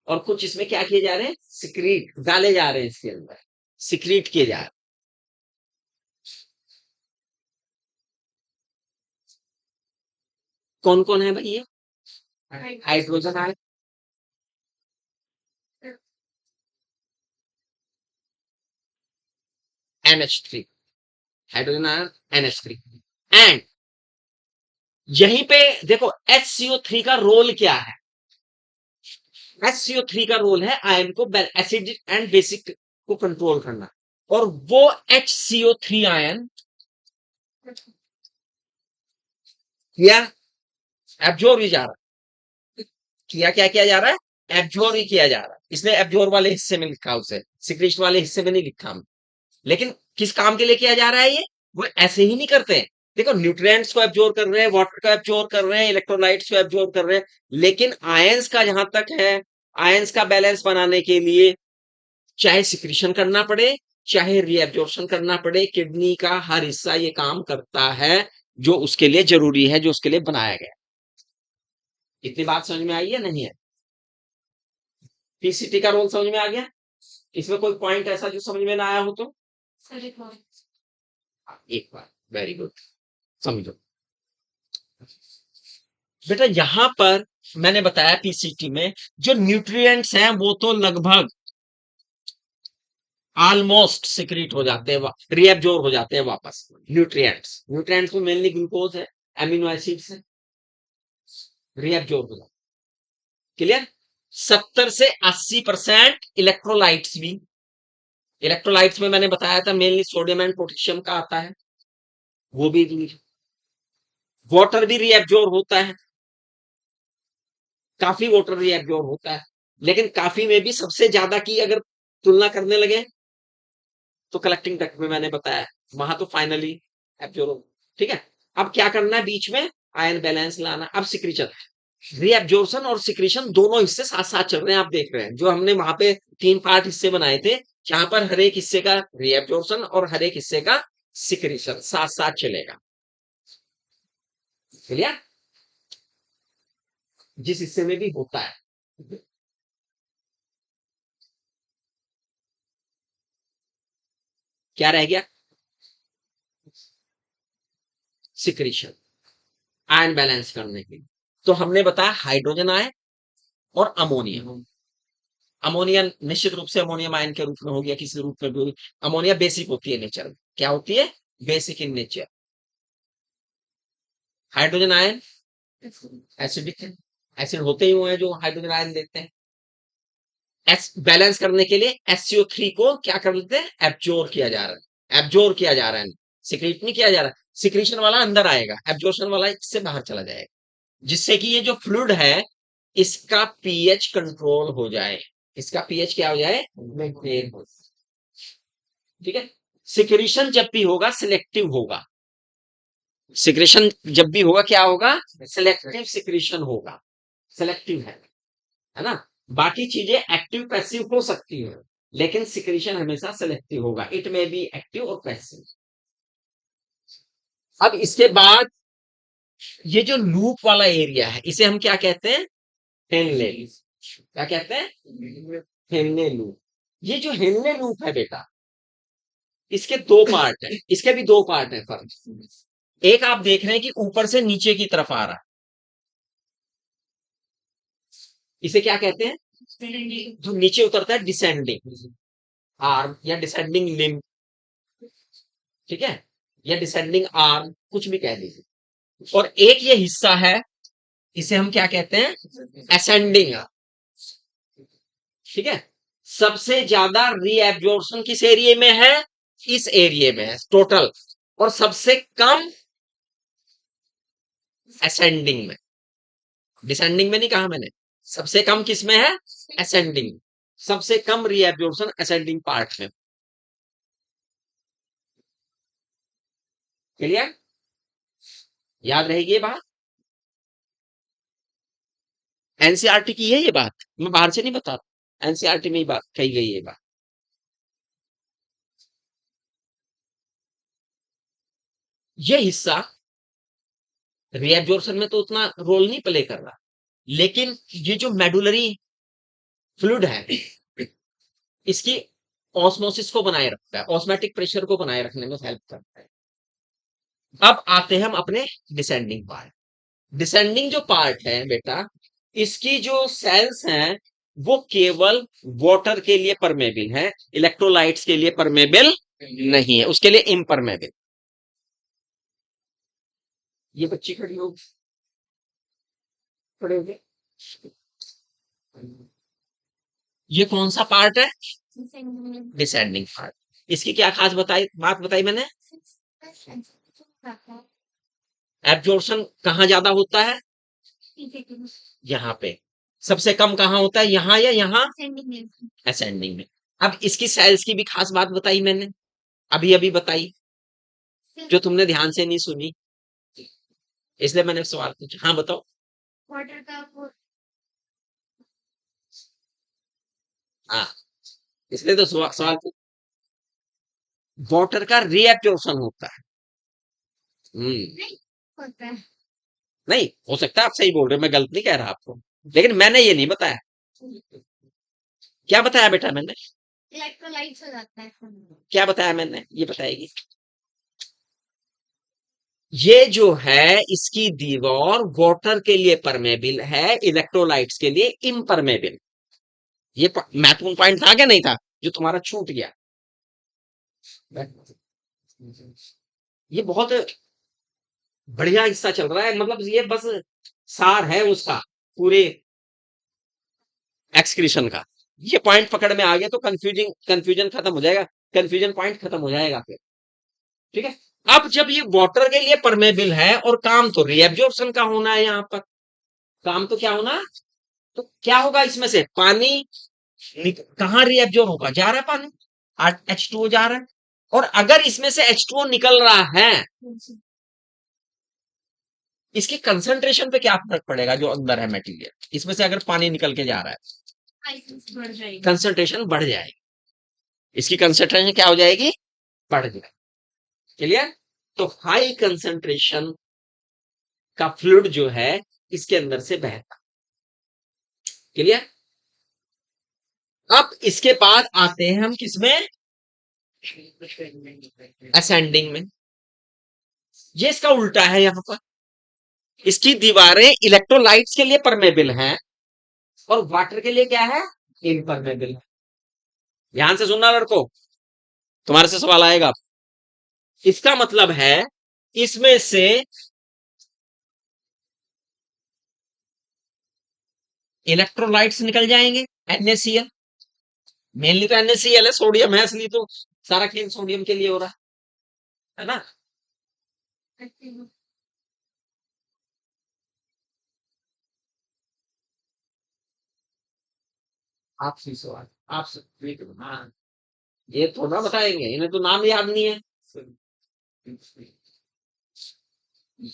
S1: और कुछ इसमें क्या किए जा रहे हैं, सिक्रीट डाले जा रहे हैं इसके अंदर, सिक्रीट किए जा रहे हैं। कौन कौन है भाई ये, hydrogen ion, NH3, hydrogen ion NH3, and यहीं पे देखो HCO3 का रोल क्या है, HCO3 का रोल है आयन को एसिड एंड बेसिक को कंट्रोल करना, और वो HCO3 आयन किया एब्जॉर्ब ही जा रहा है, किया क्या किया जा रहा है, एब्जॉर्ब ही किया जा रहा है, इसलिए एब्जॉर्ब वाले हिस्से में लिखा उसे, सिक्रीशन वाले हिस्से में नहीं लिखा हम। लेकिन किस काम के लिए किया जा रहा है ये, वो ऐसे ही नहीं करते हैं। देखो न्यूट्रिएंट्स को एब्जॉर्ब कर रहे हैं, वाटर को एब्जॉर्ब कर रहे हैं, इलेक्ट्रोलाइट्स को एब्जॉर्ब कर रहे हैं, लेकिन आयंस का जहां तक है, आयंस का बैलेंस बनाने के लिए चाहे सिक्रीशन करना पड़े, चाहे रीएब्जॉर्प्शन करना पड़े, किडनी का हर हिस्सा ये काम करता है जो उसके लिए जरूरी है, जो उसके लिए बनाया गया। इतनी बात समझ में आई है नहीं है, पीसीटी का रोल समझ में आ गया, इसमें कोई पॉइंट ऐसा जो समझ में ना आया हो तो एक बार, वेरी गुड, समझो बेटा। यहां पर मैंने बताया पीसीटी में जो न्यूट्रिएंट्स हैं वो तो लगभग ऑलमोस्ट सिक्रीट हो जाते हैं, रीएब्जॉर्ब हो जाते हैं वापस। न्यूट्रिएंट्स, न्यूट्रिएंट्स में मेनली ग्लूकोज है, एमिनो एसिड्स है, रीएब्जॉर्ब हो जाते, क्लियर। 70 से 80% इलेक्ट्रोलाइट्स भी, इलेक्ट्रोलाइट्स में मैंने बताया था मेनली सोडियम एंड पोटेशियम का आता है, वो भी। वाटर भी रीएब्जॉर्ब होता है, काफी वाटर रीएब्जॉर्ब होता है, लेकिन काफी में भी सबसे ज्यादा की अगर तुलना करने लगे तो कलेक्टिंग डक्ट में मैंने बताया, वहां तो फाइनली एब्जॉर्ब, ठीक है। अब क्या करना है बीच में, आयन बैलेंस लाना। अब सिक्रीशन, रीएब्जॉर्प्शन और सिक्रीशन दोनों हिस्से साथ साथ चल रहे हैं, आप देख रहे हैं जो हमने वहां पे 3 पार्ट हिस्से बनाए थे, जहां पर हर एक हिस्से का रीएब्जॉर्प्शन और हर एक हिस्से का सिक्रीशन साथ साथ चलेगा, क्लियर, जिस हिस्से में भी होता है। क्या रह गया, सिक्रीशन, आयन बैलेंस करने के लिए। तो हमने बताया हाइड्रोजन आयन और अमोनिया। अमोनिया निश्चित रूप से अमोनियम आयन के रूप में हो गया, किसी रूप में भी होगी। अमोनिया बेसिक होती है नेचर में, क्या होती है, basic in nature. Hydrogen ion acidic है, एसिड होते ही हुए हैं जो हाइड्रोजन आयन देते हैं। बैलेंस करने के लिए SCO3 को क्या कर लेते हैं, एब्जॉर्ब किया जा रहा है, एब्जॉर्ब किया जा रहा है, सिक्रीट नहीं किया जा रहा। सिक्रीशन वाला अंदर आएगा, एब्जॉर्प्शन वाला इससे बाहर चला जाएगा, जिससे कि ये जो फ्लूइड है इसका पीएच कंट्रोल हो जाए, इसका पीएच क्या हो जाए, मेंटेन हो, ठीक है। सिक्रीशन जब भी होगा सिलेक्टिव होगा, सिक्रीशन जब भी होगा क्या होगा, सिलेक्टिव सिक्रीशन होगा, सिलेक्टिव है ना। बाकी चीजें एक्टिव पैसिव हो सकती है, लेकिन सिक्रीशन हमेशा सिलेक्टिव होगा, इट में बी एक्टिव और पैसिव। अब इसके बाद ये जो लूप वाला एरिया है इसे हम क्या कहते हैं, हेनले, क्या कहते हैं, हेनले लूप। ये जो हेनले लूप है बेटा, इसके 2 पार्ट है, इसके भी 2 पार्ट है फर्क। एक आप देख रहे हैं कि ऊपर से नीचे की तरफ आ रहा है, इसे क्या कहते हैं, जो नीचे उतरता है डिसेंडिंग आर्म या डिसेंडिंग लिम्ब, ठीक है, या डिसेंडिंग आर्म, कुछ भी कह दीजिए। और एक ये हिस्सा है, इसे हम क्या कहते हैं, असेंडिंग आर्म, ठीक है। सबसे ज्यादा रीएब्जॉर्प्शन किस एरिया में है, इस एरिया में है टोटल, और सबसे कम असेंडिंग में, डिसेंडिंग में नहीं कहा मैंने, सबसे कम किस में है, असेंडिंग, सबसे कम रीएब्जॉर्प्शन असेंडिंग पार्ट में, क्लियर, याद रहेगी ये बात। एनसीईआरटी की है ये बात, मैं बाहर से नहीं बता रहा, एनसीईआरटी में ही बात कही गई है ये बात। ये हिस्सा रीएब्जॉर्प्शन में तो उतना रोल नहीं प्ले कर रहा, लेकिन ये जो मेडुलरी फ्लूइड है इसकी ऑस्मोसिस को बनाए रखता है, ऑस्मेटिक प्रेशर को बनाए रखने में हेल्प करता है। अब आते हैं हम अपने डिसेंडिंग पार्ट। डिसेंडिंग जो पार्ट है बेटा, इसकी जो सेल्स हैं वो केवल वाटर के लिए परमेबल है, इलेक्ट्रोलाइट्स के लिए परमेबल नहीं है, उसके लिए इम्परमेबल। ये बच्ची खड़ी होगी, खड़े होगे, ये कौन सा पार्ट है? Descending part. इसकी क्या खास बात बताई मैंने? एब्जॉर्प्शन कहाँ ज्यादा होता है? यहाँ पे। सबसे कम कहाँ होता है, यहाँ या यहाँ? असेंडिंग में। अब इसकी सेल्स की भी खास बात बताई मैंने, अभी अभी बताई, जो तुमने ध्यान से नहीं सुनी, इसलिए मैंने सवाल पूछा। हाँ बताओ। वाटर का हाँ, इसलिए तो सवाल वाटर का रीएब्जॉर्प्शन होता है। नहीं होता है, नहीं हो सकता, आप सही बोल रहे हो, मैं गलत नहीं कह रहा आपको, लेकिन मैंने ये नहीं बताया। क्या बताया बेटा मैंने? इलेक्ट्रोलाइट्स हो जाता है। क्या बताया मैंने, ये बताएगी? ये जो है इसकी दीवार वाटर के लिए परमेबल है, इलेक्ट्रोलाइट्स के लिए इम्परमेबल। ये महत्वपूर्ण पॉइंट था क्या नहीं था, जो तुम्हारा छूट गया? ये बहुत बढ़िया हिस्सा चल रहा है, मतलब ये बस सार है उसका पूरे एक्सक्रीशन का। ये पॉइंट पकड़ में आ गया तो कंफ्यूजन खत्म हो जाएगा, कंफ्यूजन पॉइंट खत्म हो जाएगा फिर। ठीक है, अब जब ये वाटर के लिए परमेबल है और काम तो रीएब्जॉर्प्शन का होना है, यहाँ पर काम तो क्या होना, तो क्या होगा इसमें से पानी कहाँ रीएब्जॉर्ब होगा, जा रहा है पानी, H2O जा रहा है, और अगर इसमें से H2O निकल रहा है, इसकी कंसंट्रेशन पे क्या फर्क पड़ेगा, जो अंदर है मटेरियल, इसमें से अगर पानी निकल के जा रहा है, कंसंट्रेशन बढ़ जाएगी, इसकी कंसंट्रेशन क्या हो जाएगी, बढ़ जाएगी। क्लियर? तो हाई कंसंट्रेशन का फ्लूइड जो है इसके अंदर से बहता। क्लियर? अब इसके बाद आते हैं हम किसमें, असेंडिंग में। ये इसका उल्टा है, यहां पर इसकी दीवारें इलेक्ट्रोलाइट्स के लिए परमेबल हैं और वाटर के लिए क्या है, इम्परमेबल है। ध्यान से सुनना लड़को, तुम्हारे से सवाल आएगा। इसका मतलब है इसमें से इलेक्ट्रोलाइट्स निकल जाएंगे, NaCl, मेनली तो NaCl है, सोडियम है, इसलिए तो सारा खेल सोडियम के लिए हो रहा है ना। आपसे सवाल, आपसे, हाँ, ये थोड़ा बताएंगे, इन्हें तो नाम याद नहीं है।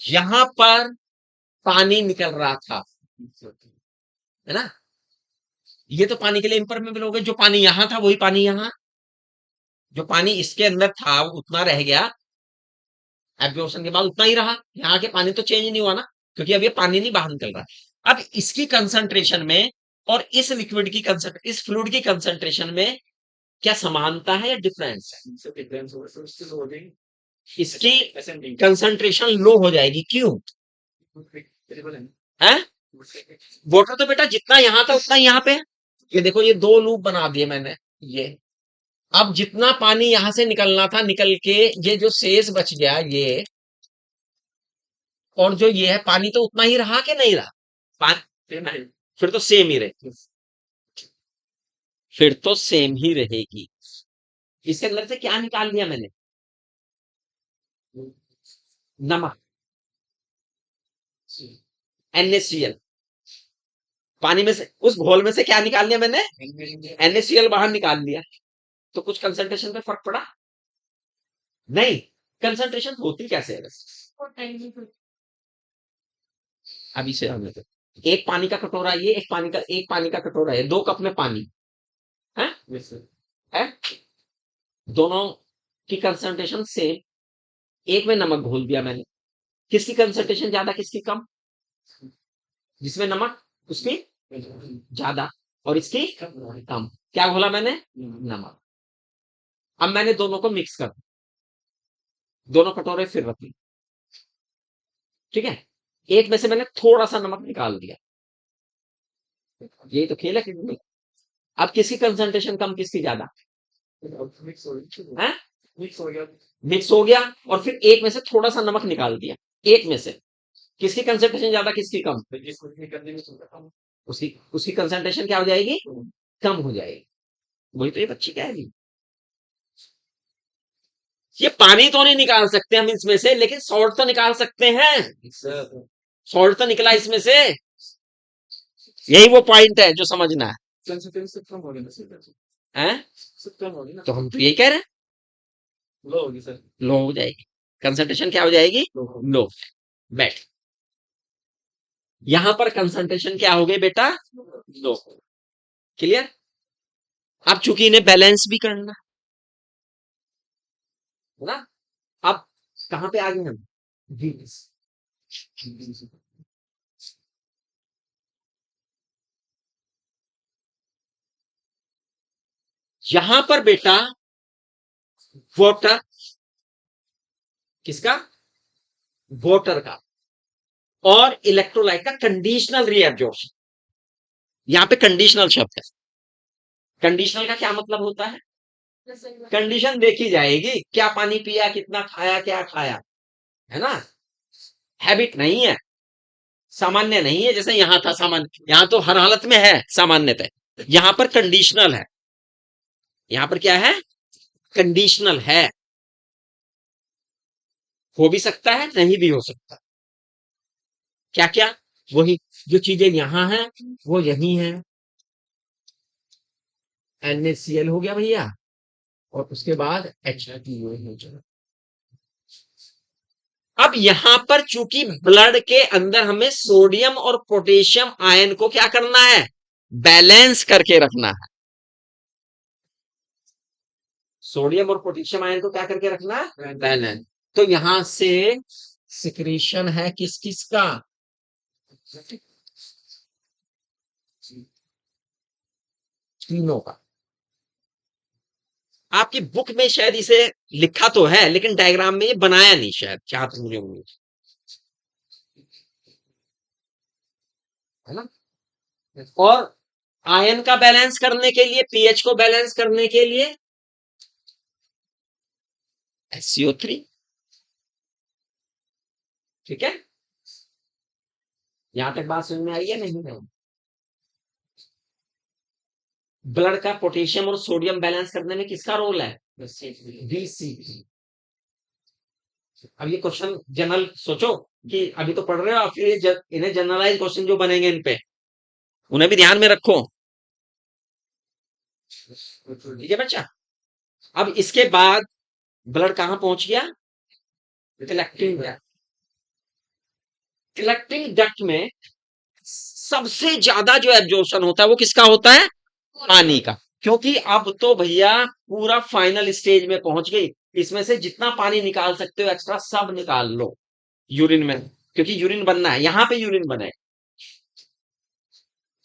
S1: यहां पर पानी निकल रहा था, है ना, ये तो पानी के लिए इम्परमेबल हो गए, जो पानी यहां था वही पानी यहां, जो पानी इसके अंदर था वो उतना रह गया, एब्जॉर्प्शन के बाद उतना ही रहा, यहाँ के पानी तो चेंज नहीं हुआ ना, क्योंकि अब ये पानी नहीं बाहर निकल रहा। अब इसकी कंसंट्रेशन में और इस लिक्विड की कंसंट्रेशन, इस फ्लूइड की कंसंट्रेशन में क्या समानता है या डिफरेंस है? इसकी कंसंट्रेशन लो हो जाएगी, क्यों है? वाटर तो बेटा जितना यहां था उतना यहाँ पे है। ये देखो, ये दो लूप बना दिए मैंने, ये अब जितना पानी यहां से निकलना था निकल के, ये जो शेष बच गया ये, और जो ये है पानी तो उतना ही रहा कि नहीं रहा, पानी फिर तो सेम ही रहेगी, फिर तो सेम ही रहेगी। इसके अंदर से क्या निकाल लिया मैंने, नमक, NaCl, पानी में से, उस घोल में से क्या निकाल लिया मैंने, NaCl बाहर निकाल लिया, तो कुछ कंसंट्रेशन पे फर्क पड़ा नहीं, कंसंट्रेशन होती कैसे है वैसे? अभी से हम एक पानी का कटोरा ये, एक पानी का कटोरा है, 2 कप में पानी है, है? दोनों की कंसंट्रेशन सेम। एक में नमक घोल दिया मैंने, किसकी कंसंट्रेशन ज्यादा किसकी कम? जिसमें नमक उसकी ज्यादा, और इसकी कम। क्या घोला मैंने? नमक। अब मैंने दोनों को मिक्स कर, दोनों कटोरे फिर रख ली, ठीक है। एक में से मैंने थोड़ा सा नमक निकाल दिया, यही तो खेल है किडनी में। अब किसकी कंसंट्रेशन कम किसकी ज्यादा है? मिक्स हो गया, और फिर एक में से थोड़ा सा नमक निकाल दिया, एक में से किसकी कंसंट्रेशन ज्यादा किसकी कम? उसकी उसकी कंसंट्रेशन क्या हो जाएगी? कम हो जाएगी। वही तो ये बच्ची कह रही। ये पानी तो नहीं निकाल सकते हम इसमें से, लेकिन सॉल्ट तो निकाल सकते हैं। सॉल्ट तो निकला इसमें से, यही वो पॉइंट है जो समझना है। तो हम तो यही कह रहे हैं, लो हो जाएगी, कंसंट्रेशन क्या हो जाएगी? लो। बैठ, यहां पर कंसंट्रेशन क्या हो गई बेटा? लो। क्लियर? अब चूंकि इन्हें बैलेंस भी करना है ना, अब कहां पे आ गए हम? यहां पर बेटा वाटर, किसका? वाटर का, और इलेक्ट्रोलाइट का कंडीशनल रीएब्जॉर्प्शन। यहां पे कंडीशनल शब्द है। कंडीशनल का क्या मतलब होता है? कंडीशन देखी जाएगी, क्या पानी पिया, कितना खाया, क्या खाया, है ना। हैबिट नहीं है, सामान्य नहीं है, जैसे यहां था सामान्य, यहां तो हर हालत में है सामान्यतः, यहां पर कंडीशनल है। यहां पर क्या है? कंडीशनल है। हो भी सकता है, नहीं भी हो सकता। क्या क्या? वही जो चीजें यहां हैं वो यही हैं। NaCl हो गया भैया, और उसके बाद H2O हो जाएगा। अब यहां पर चूंकि ब्लड के अंदर हमें सोडियम और पोटेशियम आयन को क्या करना है? बैलेंस करके रखना है। सोडियम और पोटेशियम आयन को क्या करके रखना है? बैलेंस। तो यहां से सिक्रीशन है किस किस का? तीनों का। आपकी बुक में शायद इसे लिखा तो है, लेकिन डायग्राम में ये बनाया नहीं शायद, जहां तक मुझे उम्मीद है ना। और आयन का बैलेंस करने के लिए, पीएच को बैलेंस करने के लिए SCO3, ठीक है। यहां तक बात समझ में आई है नहीं है? ब्लड का पोटेशियम और सोडियम बैलेंस करने में किसका रोल है? DCP। अब ये क्वेश्चन जनरल सोचो कि अभी तो पढ़ रहे हो, फिर इन्हें जनरलाइज क्वेश्चन जो बनेंगे इन पे उन्हें भी ध्यान में रखो, ठीक है बच्चा। अब इसके बाद ब्लड कहां पहुंच गया? Collecting duct. कलेक्टिंग डक्ट में सबसे ज्यादा जो एब्जॉर्प्शन होता है वो किसका होता है? पानी का। क्योंकि अब तो भैया पूरा फाइनल स्टेज में पहुंच गई, इसमें से जितना पानी निकाल सकते हो एक्स्ट्रा सब निकाल लो यूरिन में, क्योंकि यूरिन बनना है, यहां पे यूरिन बने।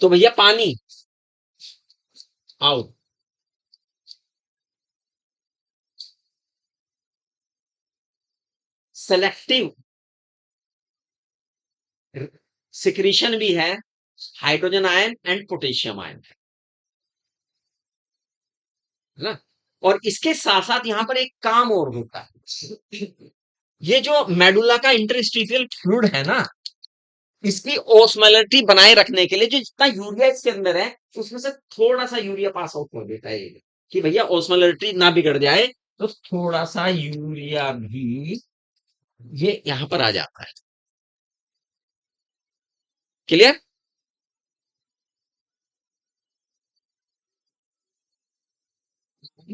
S1: तो भैया पानी आउट। सेलेक्टिव सिक्रीशन भी है, hydrogen ion and potassium ion, है ना। और इसके साथ साथ यहां पर एक काम और होता है, ये जो मेडुला का इंटरस्टिशियल फ्लूइड है ना, इसकी ओस्मोलरिटी बनाए रखने के लिए जो जितना यूरिया इसके अंदर है उसमें से थोड़ा सा यूरिया पास आउट कर देता है ये, कि भैया ओस्मोलरिटी ना बिगड़ जाए, तो थोड़ा सा यूरिया भी ये यहां पर आ जाता है। क्लियर?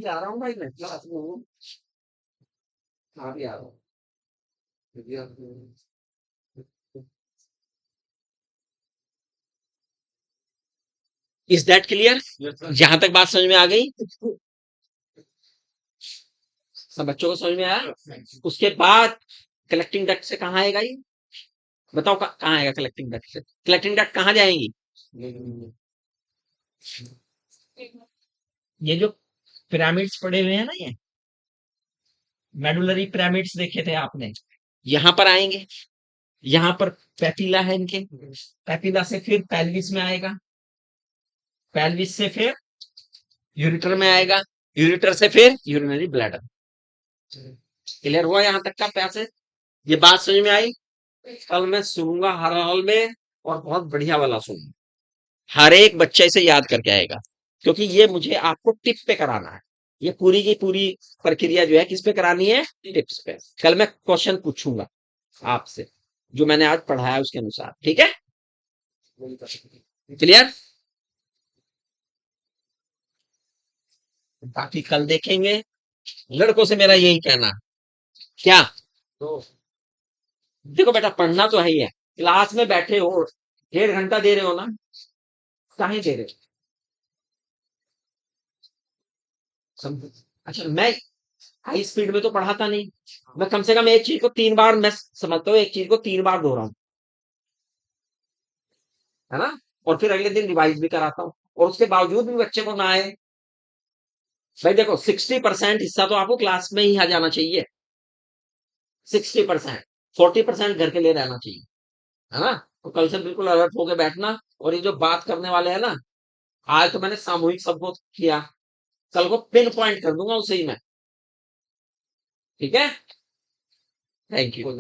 S1: आ रहा हूँ भाई, मैं क्लास में हूँ। हाँ भी आ रहा हूँ। Is that clear? जहां तक बात समझ में आ गई, सब बच्चों को समझ में आया? उसके बाद कलेक्टिंग डक्ट से कहाँ आएगा ये? बताओ कहाँ आएगा कलेक्टिंग डक्ट से? कलेक्टिंग डक्ट कहाँ जाएंगी? ये जो पिरामिड्स पड़े हुए हैं ना, ये मेडुलरी पिरामिड्स देखे थे आपने, यहां पर आएंगे। यहां पर पैपिला है इनके, पैपिला से फिर पेल्विस में आएगा, पेल्विस से फिर यूरिटर में आएगा, यूरिटर से फिर यूरिनरी ब्लैडर। क्लियर हुआ यहां तक का पैसेज? ये बात समझ में आई? कल मैं सुनूंगा हर हॉल में, और बहुत बढ़िया वाला सुनूंगा। हर एक बच्चा इसे याद करके आएगा, क्योंकि ये मुझे आपको टिप पे कराना है। ये पूरी की पूरी प्रक्रिया जो है किस पे करानी है? टिप्स पे। कल मैं क्वेश्चन पूछूंगा आपसे, जो मैंने आज पढ़ाया उसके अनुसार, ठीक है? क्लियर? बाकी कल देखेंगे। लड़कों से मेरा यही कहना, क्या तो देखो बेटा, पढ़ना तो है ही है। क्लास में बैठे हो, 1.5 घंटा दे रहे हो ना, काहे दे रहे हो? अच्छा, मैं हाई स्पीड में तो पढ़ाता नहीं। मैं कम से कम एक चीज को 3 बार, मैं समझता हूँ एक चीज को 3 बार दोहराऊं, है ना? और फिर अगले दिन रिवाइज भी कराता हूँ, और उसके बावजूद भी बच्चे को ना आए। भाई देखो, 60% हिस्सा तो आपको क्लास में ही आ जाना चाहिए। 60%, 40% घर के लिए रहना चाहिए, है ना? तो कल से बिल्कुल अलर्ट होके बैठना। और ये जो बात करने वाले हैं ना, आज तो मैंने सामूहिक संबोध किया, कल को पिन पॉइंट कर दूंगा उसे ही मैं। ठीक है? Thank you.